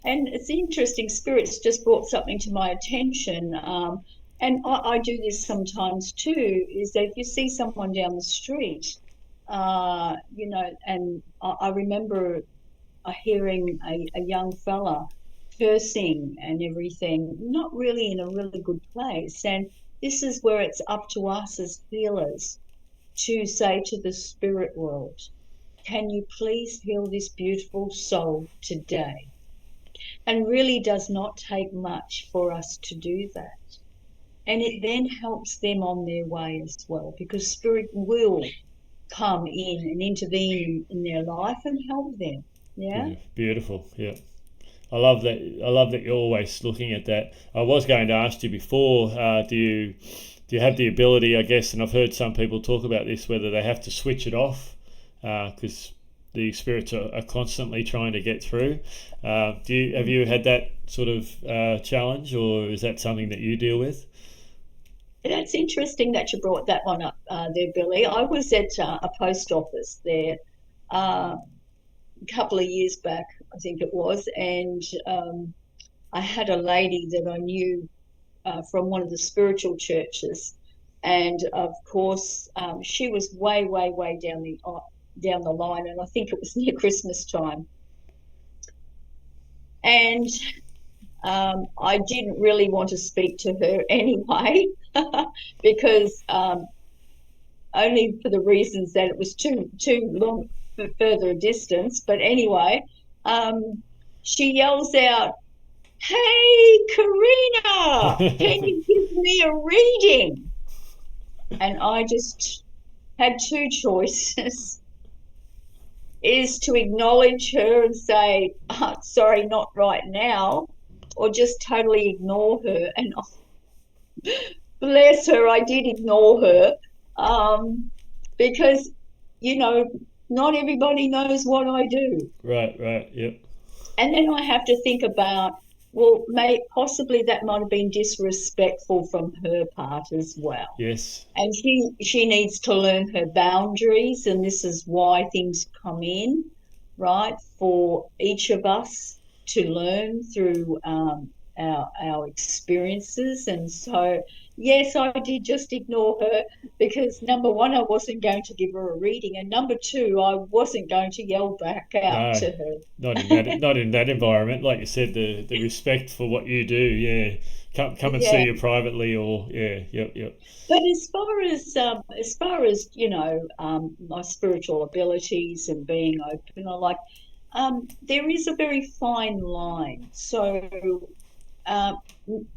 and it's interesting. Spirits just brought something to my attention, and I do this sometimes too. Is that if you see someone down the street, and I remember hearing a young fella cursing and everything, not really in a really good place. And this is where it's up to us as healers to say to the spirit world, can you please heal this beautiful soul today? And really does not take much for us to do that. And it then helps them on their way as well, because spirit will come in and intervene in their life and help them. Yeah. Beautiful. Yeah. I love that. I love that you're always looking at that. I was going to ask you before. Do you have the ability? I guess, and I've heard some people talk about this, whether they have to switch it off because the spirits are constantly trying to get through. Have you had that sort of challenge, or is that something that you deal with? That's interesting that you brought that one up there, Billy. I was at a post office there a couple of years back, I think it was, and I had a lady that I knew from one of the spiritual churches, and of course she was way, way, way down the line, and I think it was near Christmas time, and I didn't really want to speak to her anyway, because only for the reasons that it was too long further distance. But anyway, she yells out, "Hey, Karina, can you give me a reading?" And I just had two choices. Is to acknowledge her and say, sorry, not right now, or just totally ignore her. And Bless her, I did ignore her, because, you know, not everybody knows what I do. Right, yep. And then I have to think about, well, possibly that might have been disrespectful from her part as well. Yes. And she needs to learn her boundaries, and this is why things come in, right? For each of us to learn through our experiences. And so, yes, I did just ignore her because number one, I wasn't going to give her a reading, and number two, I wasn't going to yell back out No, to her. not in that environment. Like you said, the respect for what you do. Yeah, come and see Yeah. you privately, or yeah, yep. But as far as my spiritual abilities and being open, I like there is a very fine line. So, uh,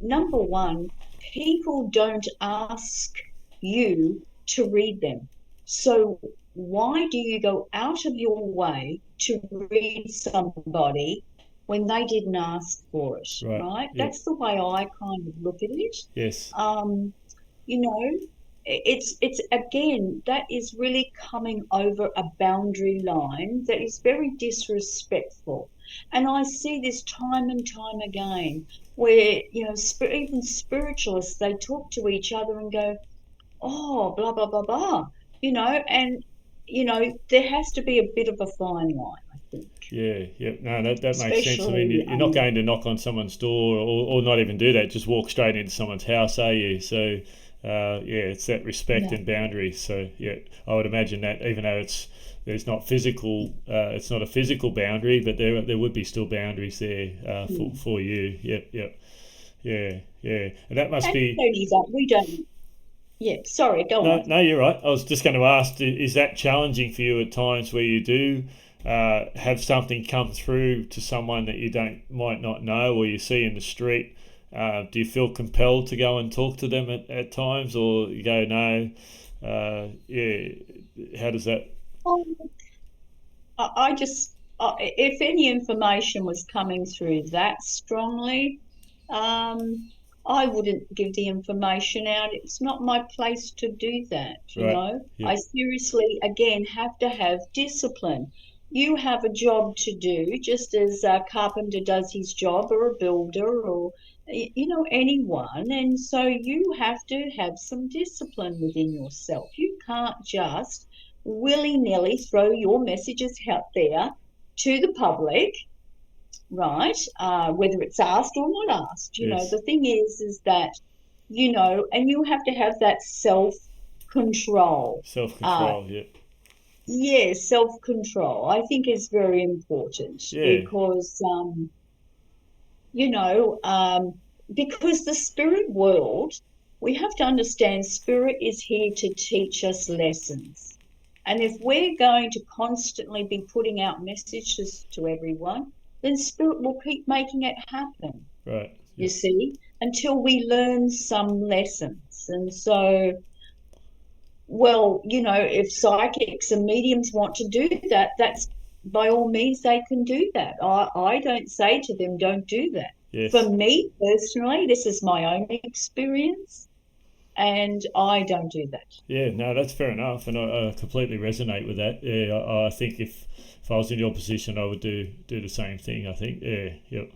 number one, people don't ask you to read them. So why do you go out of your way to read somebody when they didn't ask for it, Right. right? Yep. That's the way I kind of look at it. Yes. Um, you know, it's again, that is really coming over a boundary line that is very disrespectful. And I see this time and time again where, even spiritualists, they talk to each other and go, oh, blah, blah, blah, blah, and, there has to be a bit of a fine line, I think, Yeah. No, that makes sense. I mean, especially, you're not going to knock on someone's door, or not even do that. Just walk straight into someone's house, are you? So, yeah, it's that respect and no, boundaries. So, yeah, I would imagine that even though it's not physical, it's not a physical boundary, but there would be still boundaries there mm. for you. Yep. Yeah. And that must And be. only that we don't, yeah, sorry, go No, on. no, you're right. I was just going to ask: is that challenging for you at times where you do have something come through to someone that you don't might not know, or you see in the street? Do you feel compelled to go and talk to them at times, or you go no? Yeah. How does that? Um, I just, if any information was coming through that strongly, um, I wouldn't give the information out. It's not my place to do that, Right. I Yep. seriously, again, have to have discipline. You have a job to do, just as a carpenter does his job, or a builder, or, anyone. And so you have to have some discipline within yourself. You can't just willy nilly throw your messages out there to the public, right? Whether it's asked or not asked. Yes. The thing is that, and you have to have that self control. Self Uh, control. Yep. yeah, self control, I think, is very important Yeah. you know, um, because the spirit world, we have to understand spirit is here to teach us lessons. And if we're going to constantly be putting out messages to everyone, then spirit will keep making it happen, Right. you Yep. see, until we learn some lessons. And so, well, if psychics and mediums want to do that, that's by all means they can do that. I don't say to them, don't do that. For Yes. me personally, this is my own experience, and I don't do that. Yeah, no, that's fair enough, and I completely resonate with that. Yeah, I think if I was in your position, I would do the same thing. I think. Yeah, yep,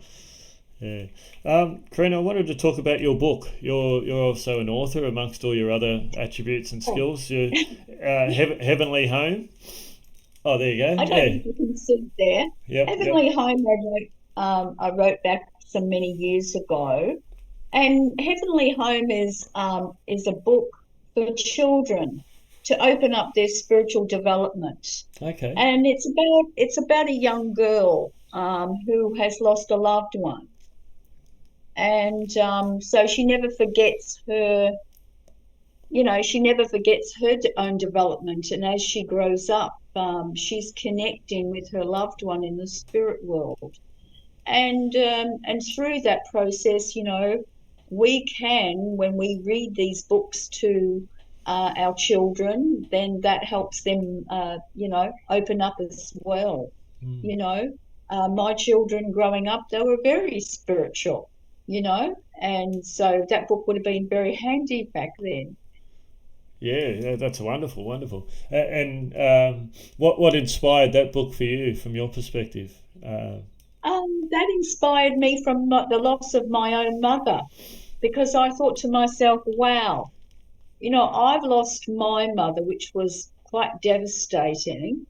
yeah. Karina, I wanted to talk about your book. You're also an author amongst all your other attributes and Oh, skills. You, Heavenly Home. Oh, there you go. I don't know Yeah, if you can see there. yep. Heavenly Home, I wrote back some many years ago, and Heavenly Home is a book for children to open up their spiritual development. Okay. And it's about a young girl who has lost a loved one, and so she never forgets her own development. And as she grows up, she's connecting with her loved one in the spirit world. And through that process, we can, when we read these books to our children, then that helps them, open up as well. Mm. My children growing up, they were very spiritual. and so that book would have been very handy back then. Yeah, that's wonderful, wonderful. And what inspired that book for you, from your perspective? That inspired me from the loss of my own mother, because I thought to myself, wow, I've lost my mother, which was quite devastating.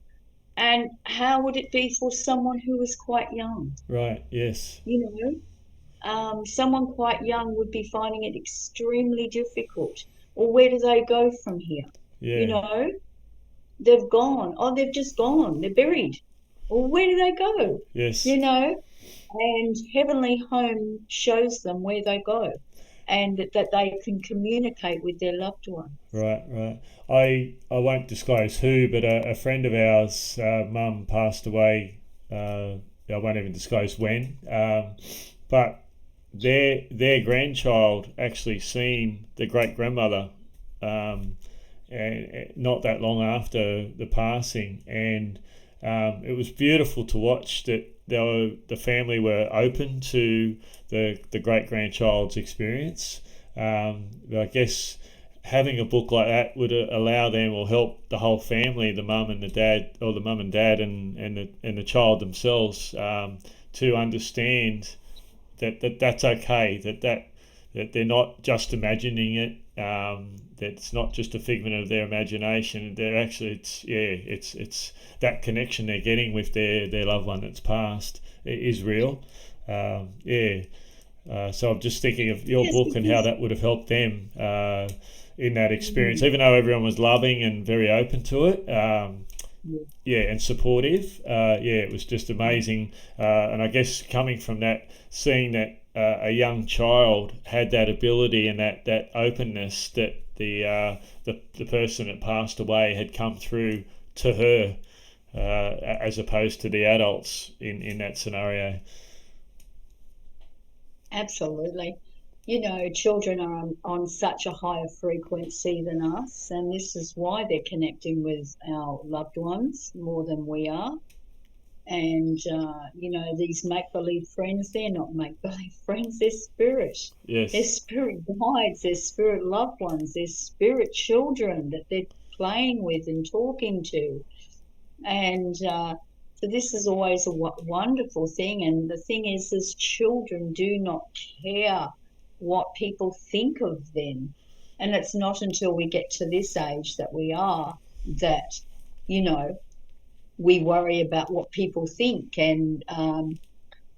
And how would it be for someone who was quite young? Right. Yes. Someone quite young would be finding it extremely difficult. Or where do they go from here? You Yeah. know, they've gone. Oh, they've just gone. They're buried. Well, where do they go? Yes. You know, and Heavenly Home shows them where they go, and that they can communicate with their loved ones. Right. Right. I won't disclose who, but a friend of ours, mum passed away. I won't even disclose when. But their grandchild actually seen the great grandmother, and not that long after the passing, and it was beautiful to watch that the family were open to the great grandchild's experience. I guess having a book like that would allow them, or help the whole family, the mum and the dad, or the mum and dad and the child themselves, to understand that's okay, that they're not just imagining it, that it's not just a figment of their imagination. They're actually, it's that connection they're getting with their loved one that's passed is real. So I'm just thinking of your book and how that would have helped them in that experience, even though everyone was loving and very open to it. And supportive. It was just amazing. And I guess coming from that, seeing that a young child had that ability and that openness, that the person that passed away had come through to her, as opposed to the adults in that scenario. Absolutely. Children are on such a higher frequency than us, and this is why they're connecting with our loved ones more than we are. And, these make believe friends, they're not make believe friends, they're spirit. Yes. They're spirit guides, they're spirit loved ones, they're spirit children that they're playing with and talking to. And so this is always a wonderful thing. And the thing is children do not care what people think of them. And it's not until we get to this age that we are that, we worry about what people think. And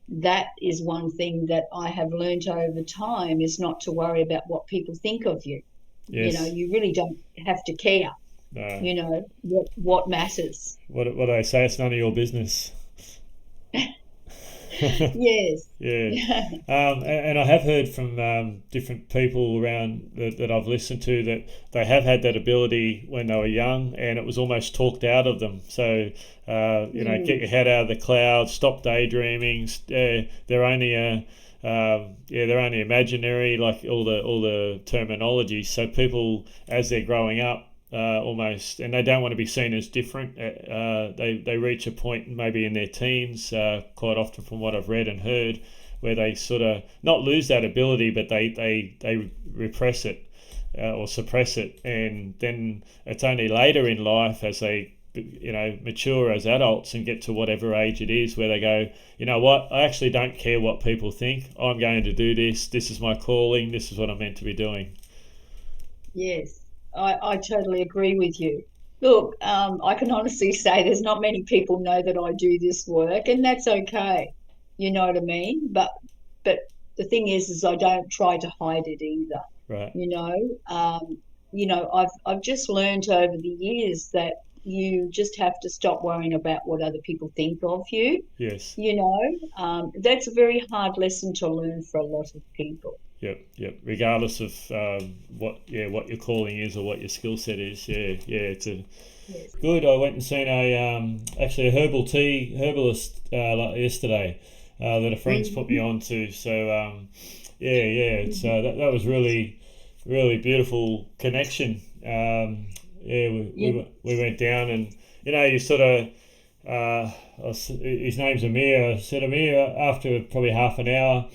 that is one thing that I have learned over time, is not to worry about what people think of you. Yes. You really don't have to care. No. What matters. What do they say? It's none of your business. Yes. Yeah. And I have heard from different people around that I've listened to, that they have had that ability when they were young, and it was almost talked out of them. So get your head out of the clouds, stop daydreaming. They're only they're only imaginary, like all the terminology. So people, as they're growing up, almost, and they don't want to be seen as different. They reach a point maybe in their teens, quite often from what I've read and heard, where they sort of not lose that ability, but they repress it, or suppress it, and then it's only later in life, as they mature as adults and get to whatever age it is, where they go, you know what, I actually don't care what people think. I'm going to do this. This is my calling. This is what I'm meant to be doing. Yes. I totally agree with you. Look, I can honestly say there's not many people know that I do this work, and that's okay. You know what I mean? But the thing is I don't try to hide it either. Right. I've just learned over the years that you just have to stop worrying about what other people think of you. Yes. That's a very hard lesson to learn for a lot of people. Yep. Regardless of what your calling is or what your skill set is. It's Yes. good. I went and seen actually a herbalist yesterday that a friend's put me on to. So it's that was really beautiful connection. We went down, and you sort of his name's Amir. I said, Amir, after probably half an hour,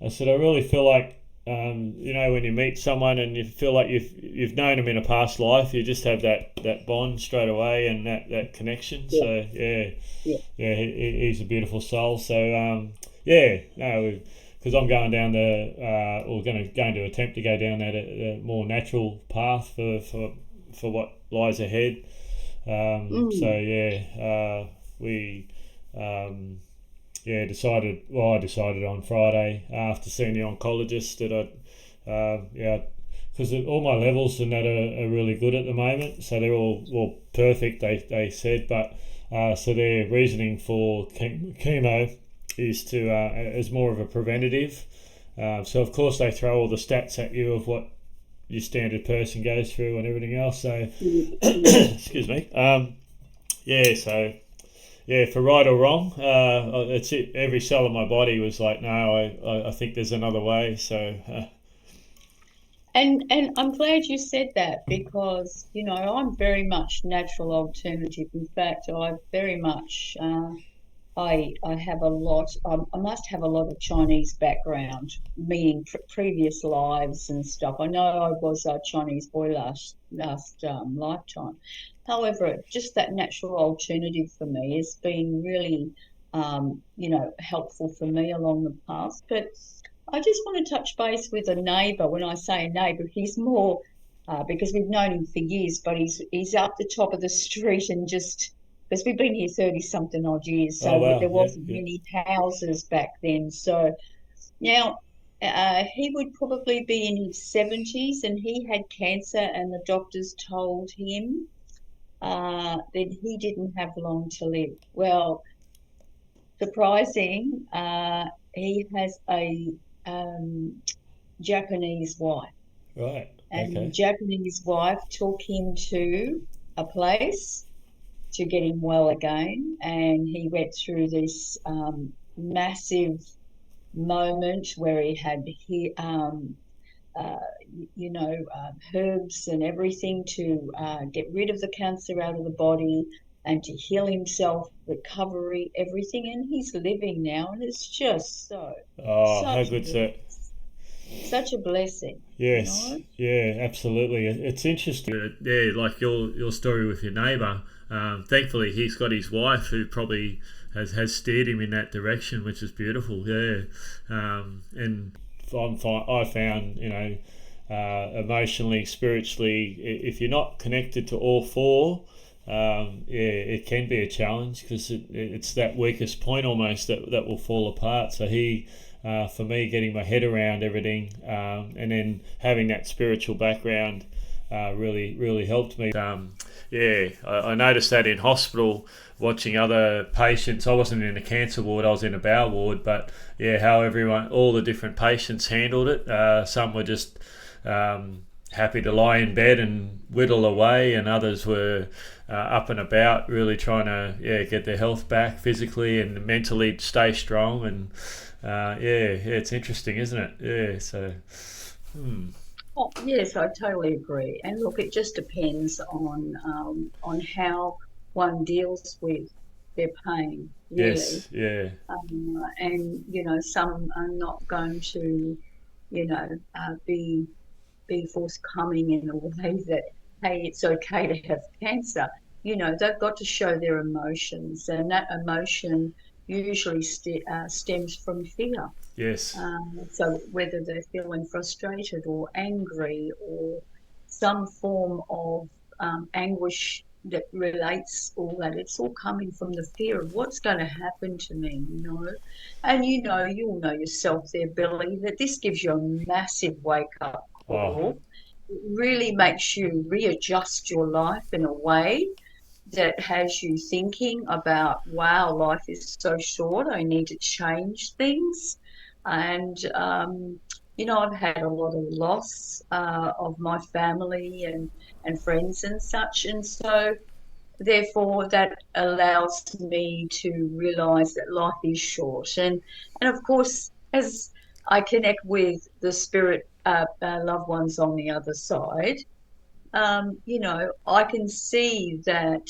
I said, I really feel like, when you meet someone and you feel like you've known them in a past life, you just have that bond straight away and that connection. Yeah. So yeah, Yeah. yeah, he's a beautiful soul. So yeah, no, because I'm going down or going to attempt to go down that more natural path for what lies ahead. So yeah, we. I decided on Friday after seeing the oncologist that because all my levels and that are really good at the moment, so they're all perfect. They said, but so their reasoning for chemo is to as more of a preventative. So of course they throw all the stats at you of what your standard person goes through and everything else. So excuse me. So. Yeah, for right or wrong, it's it. Every cell of my body was like, no, I think there's another way. So, And I'm glad you said that, because I'm very much natural alternative. In fact, I very much I have a lot. I must have a lot of Chinese background, meaning previous lives and stuff. I know I was a Chinese boy last lifetime. However, just that natural alternative for me has been really, helpful for me along the path. But I just want to touch base with a neighbour. When I say a neighbour, he's more because we've known him for years, but he's up the top of the street, and just because we've been here 30 something odd years, oh so wow, there yeah, wasn't yeah, many houses back then. So now he would probably be in his 70s, and he had cancer, and the doctors told him that he didn't have long to live. Well, surprising, he has a Japanese wife, right, and the okay, Japanese wife took him to a place to get him well again, and he went through this massive moment where he had uh, herbs and everything to get rid of the cancer out of the body and to heal himself, recovery, everything, and he's living now, and it's just oh, how such good's that? such a blessing, you Yes, know. yeah, absolutely. It's interesting. Yeah, like your story with your neighbour. Thankfully, he's got his wife who probably has steered him in that direction, which is beautiful. Yeah, and I found emotionally, spiritually, if you're not connected to all four. It can be a challenge because it's that weakest point almost that will fall apart. So for me, getting my head around everything, and then having that spiritual background really helped me. I noticed that in hospital, watching other patients. I wasn't in a cancer ward; I was in a bowel ward. But yeah, how all the different patients handled it. Some were just happy to lie in bed and whittle away, and others were up and about, really trying to get their health back physically and mentally, stay strong. And it's interesting, isn't it? Yeah, so. Oh, yes, I totally agree. And look, it just depends on how one deals with their pain, really. Yes, yeah, And some are not going to, be forthcoming in a way that, hey, it's okay to have cancer. They've got to show their emotions, and that emotion usually stems from fear. yes, So whether they're feeling frustrated or angry or some form of anguish that relates all that, it's all coming from the fear of what's going to happen to me. And you'll know yourself there, Billy, that this gives you a massive wake up oh, call. It really makes you readjust your life in a way that has you thinking about, wow, life is so short, I need to change things. And, I've had a lot of loss of my family and friends and such. And so, therefore, that allows me to realize that life is short. And of course, as I connect with the spirit loved ones on the other side, I can see that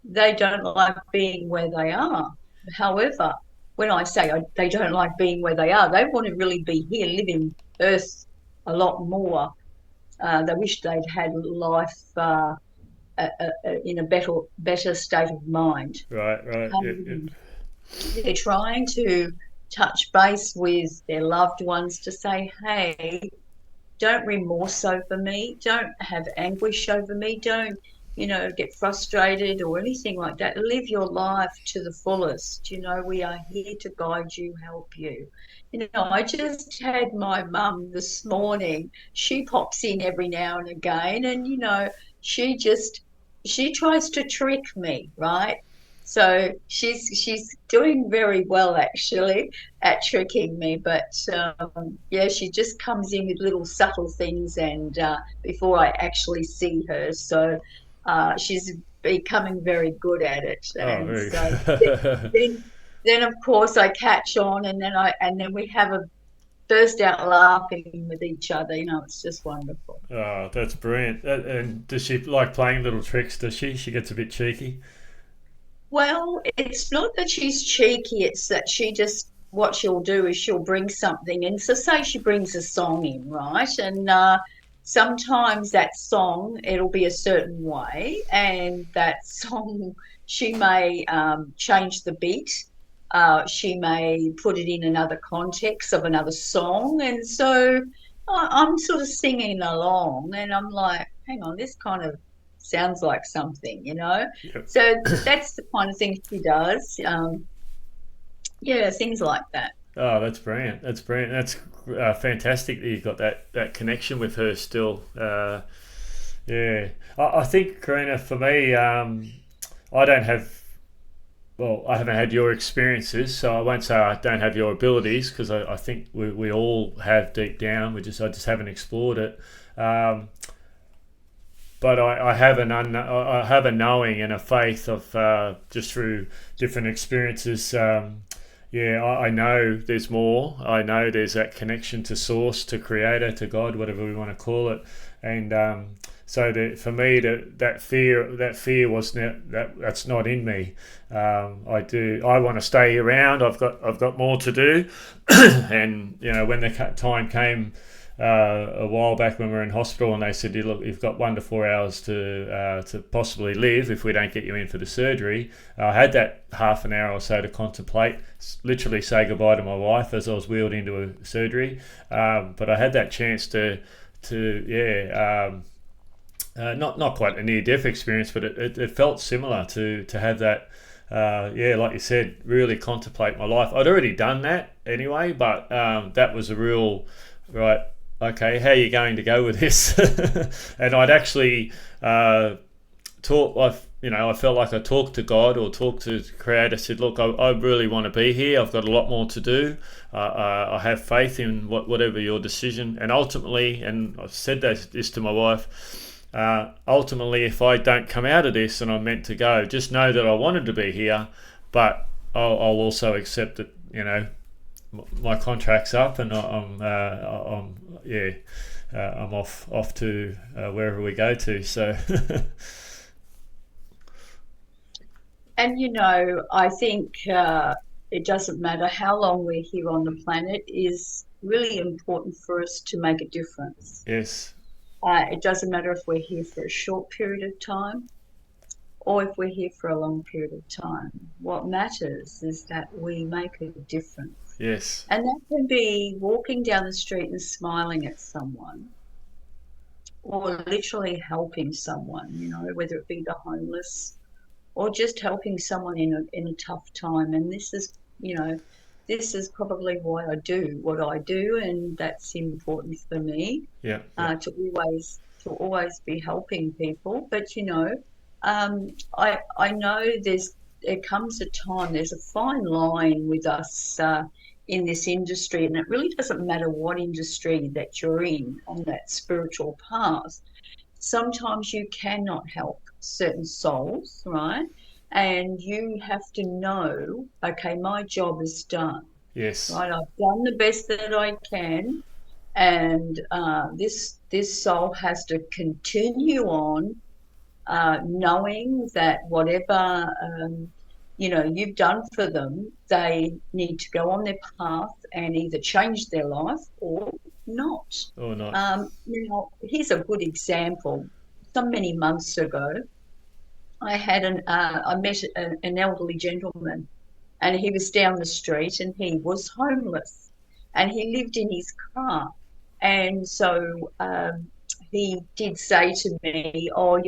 they don't like being where they are. However, when I say they don't like being where they are, they want to really be here, living Earth a lot more. They wish they'd had life in a better state of mind. Right. Um, they're trying to touch base with their loved ones to say, hey, don't remorse over me, don't have anguish over me, don't get frustrated or anything like that. Live your life to the fullest. We are here to guide you, help you. I just had my mum this morning. She pops in every now and again, and she just she tries to trick me, right? So she's doing very well actually at tricking me, but yeah, she just comes in with little subtle things, and before I actually see her, so she's becoming very good at it, Oh, and very so good. then, then of course I catch on, and then we have a burst out laughing with each other. It's just wonderful. Oh, that's brilliant. And does she like playing little tricks? Does she? She gets a bit cheeky. Well, it's not that she's cheeky, it's that what she'll do is she'll bring something. And so, say she brings a song in, right? And sometimes that song, it'll be a certain way. And that song, she may change the beat. She may put it in another context of another song. And so I'm sort of singing along, and I'm like, hang on, this kind of sounds like something. Yep. So that's the kind of thing she does. Yeah, things like that. Oh, that's brilliant. That's brilliant. That's fantastic that you've got that connection with her still. Yeah, I think Karina, for me, I don't have. Well, I haven't had your experiences, so I won't say I don't have your abilities because I think we all have deep down. I just haven't explored it. Um, but I have I have a knowing and a faith of just through different experiences. Yeah, I know there's more. I know there's that connection to Source, to Creator, to God, whatever we want to call it, and so for me, that fear wasn't that's not in me. I want to stay around. I've got more to do, and when the time came a while back when we were in hospital, and they said, "Look, you've got 1 to 4 hours to possibly live if we don't get you in for the surgery." I had that half an hour or so to contemplate, literally say goodbye to my wife as I was wheeled into a surgery. But I had that chance to not quite a near death experience, but it felt similar to have that. Like you said, really contemplate my life. I'd already done that anyway, but that was a real right. Okay, how are you going to go with this? And I'd actually talk. I felt like I talked to God or talked to the Creator. Said, "Look, I really want to be here. I've got a lot more to do. I have faith in whatever your decision." And ultimately, and I've said this to my wife. Ultimately, if I don't come out of this and I'm meant to go, just know that I wanted to be here, but I'll also accept that my contract's up and I'm off to wherever we go to. So, And I think it doesn't matter how long we're here on the planet, is really important for us to make a difference. yes, It doesn't matter if we're here for a short period of time or if we're here for a long period of time. What matters is that we make a difference. yes, And that can be walking down the street and smiling at someone, or literally helping someone, whether it be the homeless or just helping someone in a tough time. And this is probably why I do what I do, and that's important for me, yeah, to always be helping people. But I know there comes a time, there's a fine line with us in this industry, and it really doesn't matter what industry that you're in on that spiritual path. Sometimes you cannot help certain souls, right? And you have to know, okay, my job is done, yes, right? I've done the best that I can, and this soul has to continue on, knowing that whatever you've done for them, they need to go on their path and either change their life or not. Or not. Now, here's a good example. So many months ago, I met an elderly gentleman, and he was down the street and he was homeless and he lived in his car. And so he did say to me, "Oh,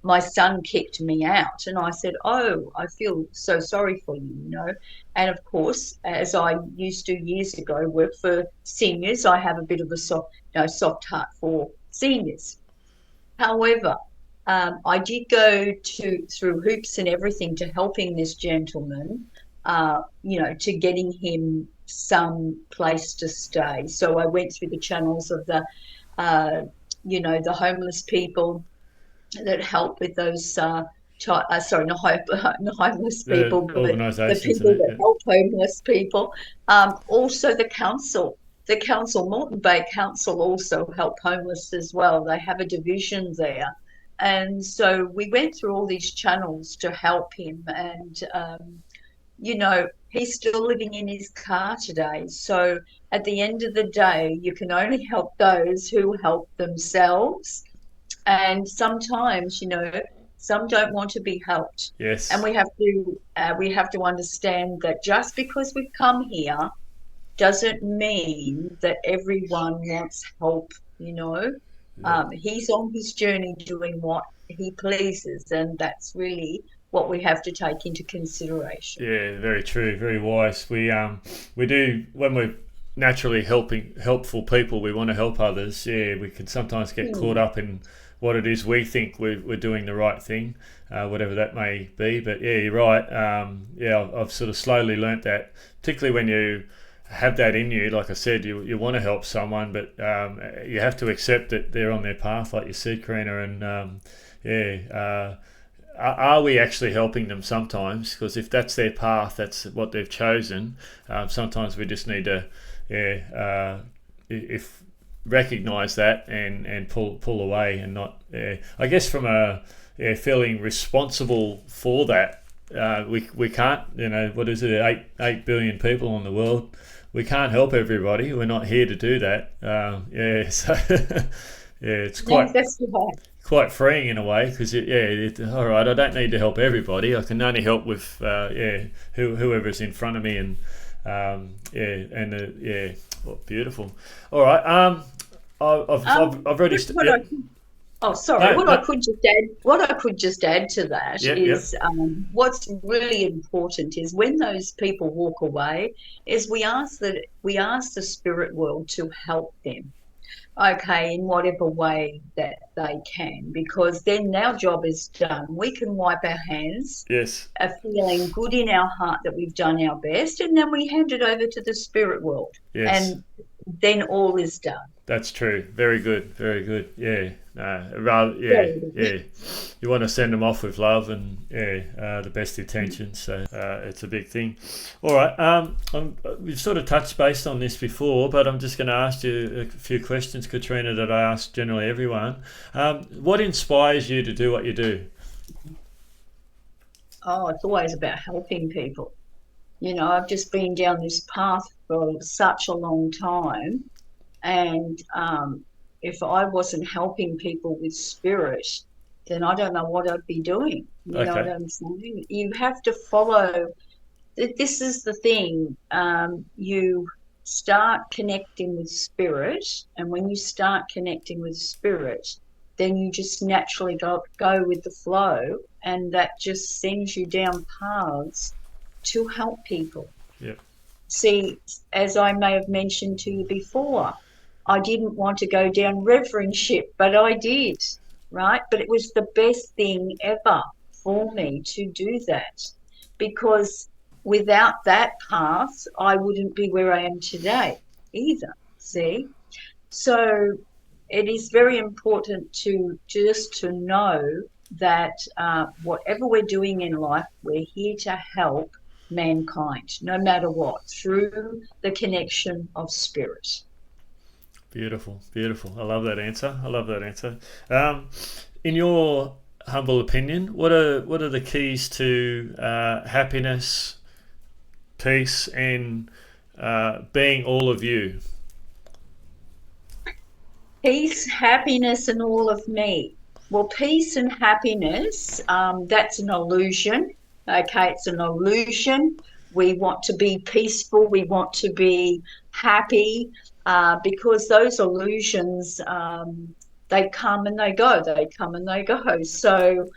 my son kicked me out." And I said, "Oh, I feel so sorry for you. And of course, as I used to years ago work for seniors, I have a bit of a soft heart for seniors. However, I did go through hoops and everything to helping this gentleman, to getting him some place to stay. So I went through the channels of the homeless people that help with those. Sorry, not homeless The people, but the organisations and people it, that yeah. help homeless people. Also, the council, Moreton Bay Council, also help homeless as well. They have a division there. And so we went through all these channels to help him. And, he's still living in his car today. So at the end of the day, you can only help those who help themselves. And sometimes, some don't want to be helped. Yes. And we have to understand that just because we've come here doesn't mean that everyone wants help. He's on his journey doing what he pleases, and that's really what we have to take into consideration. Yeah, very true, very wise. We do, when we're naturally helpful people, we want to help others. Yeah, we can sometimes get caught up in what it is we think we're doing the right thing, whatever that may be. But yeah, you're right. I've sort of slowly learnt that, particularly when you have that in you. Like I said, you want to help someone, but you have to accept that they're on their path, like you said, Karina. And are we actually helping them sometimes? Because if that's their path, that's what they've chosen. Sometimes we just need to, if recognise that and pull away and not. I guess from a feeling responsible for that, we can't. What is it? 8 billion people in the world. We can't help everybody. We're not here to do that. So it's quite. No, that's right. Quite freeing in a way, because all right, I don't need to help everybody. I can only help with whoever's in front of me, and beautiful. All right, I've already. What I could just add to that is what's really important is when those people walk away, is we ask the spirit world to help them. Okay, in whatever way that they can, because then our job is done. We can wipe our hands, Yes. Feeling good in our heart that we've done our best, and then we hand it over to the spirit world. Yes. And then all is done. That's true. Very good. Very good. Yeah. Yeah. You want to send them off with love and the best intentions. So it's a big thing. All right. We've sort of touched base on this before, but I'm just going to ask you a few questions, Katrina, that I ask generally everyone. What inspires you to do what you do? Oh, it's always about helping people. I've just been down this path for such a long time, and if I wasn't helping people with spirit, then I don't know what I'd be doing. You know what I'm saying? You have to follow. This is the thing. You start connecting with spirit, and when you start connecting with spirit, then you just naturally go with the flow, and that just sends you down paths to help people. Yep. See, as I may have mentioned to you before, I didn't want to go down reverendship, but I did, right? But it was the best thing ever for me to do that, because without that path, I wouldn't be where I am today either, see? So it is very important to know that whatever we're doing in life, we're here to help mankind, no matter what, through the connection of spirit. Beautiful. I love that answer. In your humble opinion, what are the keys to happiness, peace, and being all of you? Peace, happiness, and all of me. Well, peace and happiness, that's an illusion. Okay, it's an illusion. We want to be peaceful, we want to be happy, because those illusions, they come and they go, they come and they go. So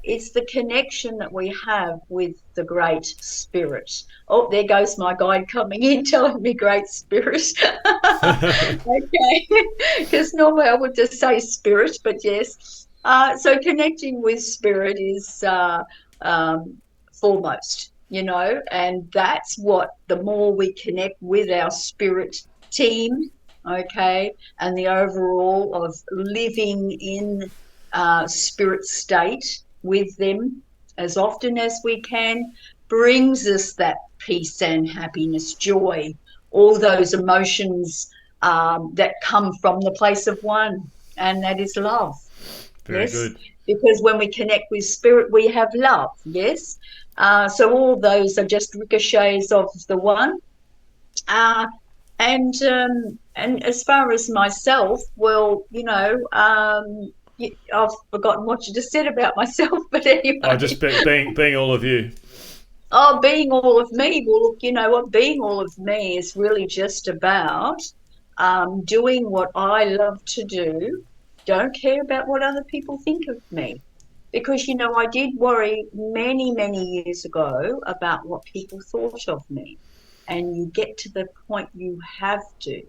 it's the connection that we have with the Great Spirit. Oh, there goes my guide coming in telling me Great Spirit. Okay, because normally I would just say spirit, but yes. So connecting with spirit is foremost, and that's what the more we connect with our spirit team, okay, and the overall of living in spirit state with them as often as we can brings us that peace and happiness, joy, all those emotions that come from the place of one, and that is love. Very Yes, good. because when we connect with spirit, we have love. Yes, so all those are just ricochets of the one. Uh, and as far as myself, well, I've forgotten what you just said about myself, but Oh, anyway. just being all of you. Oh, being all of me. Well, look, you know what? Being all of me is really just about doing what I love to do. Don't care about what other people think of me. Because, I did worry many, many years ago about what people thought of me. And you get to the point you have to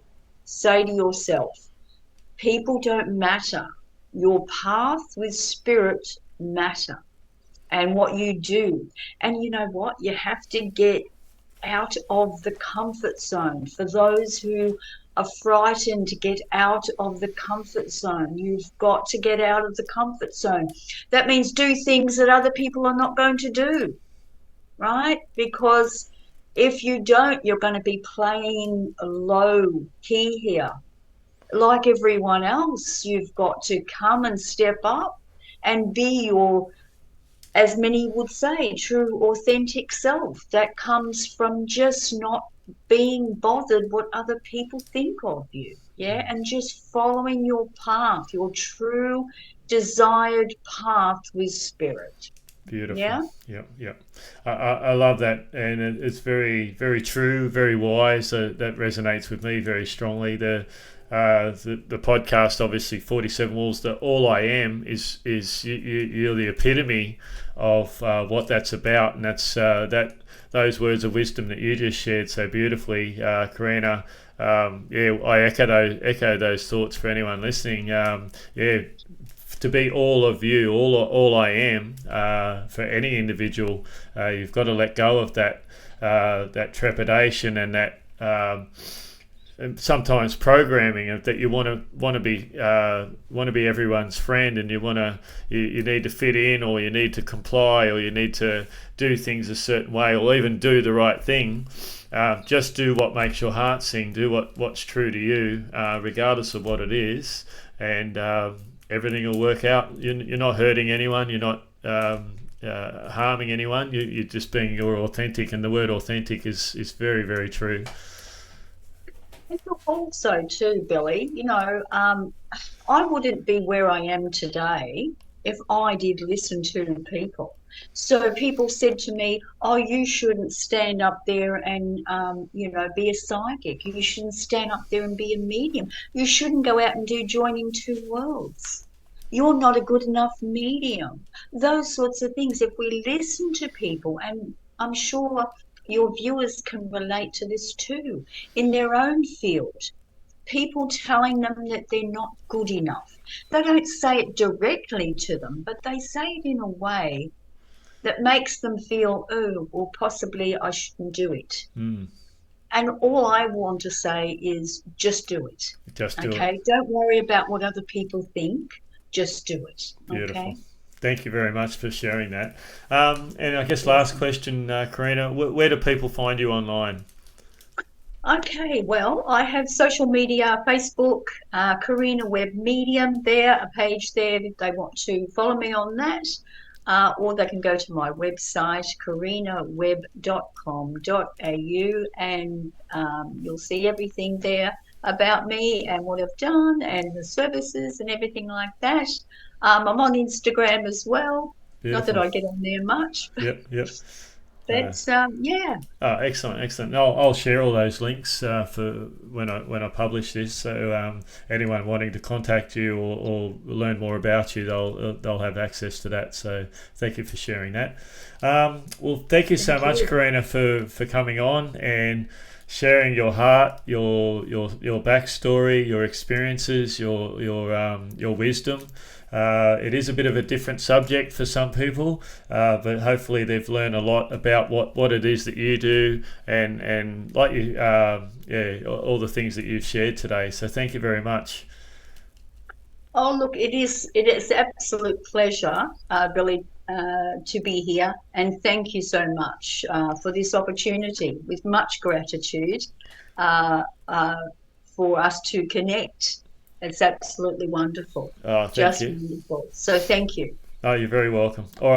say to yourself, people don't matter. Your path with spirit matter and what you do. And you know what? You have to get out of the comfort zone. For those who are frightened to get out of the comfort zone, you've got to get out of the comfort zone. That means do things that other people are not going to do, right? Because if you don't, you're going to be playing a low key here. Like everyone else, you've got to come and step up and be your, as many would say, true, authentic self. That comes from just not being bothered what other people think of you. Yeah. And just following your path, your true desired path with spirit. Beautiful. Yeah. Yep, yep. I love that, and it's very, very true, very wise. That resonates with me very strongly. The podcast, obviously, 47 Walls. The All I Am is you're the epitome of what that's about, and that's those words of wisdom that you just shared so beautifully, Karina. I echo those thoughts for anyone listening. To be all of you, all I am, for any individual, you've got to let go of that trepidation and that and sometimes programming of that you want to be everyone's friend, and you need to fit in, or you need to comply, or you need to do things a certain way, or even do the right thing. Just do what makes your heart sing. Do what's true to you, regardless of what it is, and everything will work out. You're not hurting anyone. You're not harming anyone. You're just being your authentic, and the word authentic is very, very true. And also, too, Billy, I wouldn't be where I am today if I did listen to people. So people said to me, "Oh, you shouldn't stand up there and, be a psychic. You shouldn't stand up there and be a medium. You shouldn't go out and do joining two worlds. You're not a good enough medium." Those sorts of things. If we listen to people, and I'm sure your viewers can relate to this too, in their own field, people telling them that they're not good enough. They don't say it directly to them, but they say it in a way that makes them feel, oh, or possibly I shouldn't do it. Mm. And all I want to say is just do it. Just do it. Okay? Don't worry about what other people think. Just do it. Beautiful. Okay? Thank you very much for sharing that. And I guess last Awesome. question, Karina, where do people find you online? Okay, well, I have social media, Facebook, Karina Webb Medium there, a page there if they want to follow me on that. Or they can go to my website, karinawebb.com.au, and you'll see everything there about me and what I've done and the services and everything like that. I'm on Instagram as well. Not that Beautiful. I get on there much, Yep. Uh, but yeah. Oh, excellent. I'll share all those links for when I publish this. So anyone wanting to contact you or learn more about you, they'll have access to that. So thank you for sharing that. Well, thank you so Thank much, you. Karina, for coming on and sharing your heart, your backstory, your experiences, your wisdom. It is a bit of a different subject for some people, but hopefully they've learned a lot about what it is that you do and like you, all the things that you've shared today. So thank you very much. Oh, look, it is absolute pleasure, Billy, to be here, and thank you so much for this opportunity. With much gratitude uh, uh, for us to connect. It's absolutely wonderful, Oh, thank just you. wonderful. So thank you. Oh, you're very welcome. All right.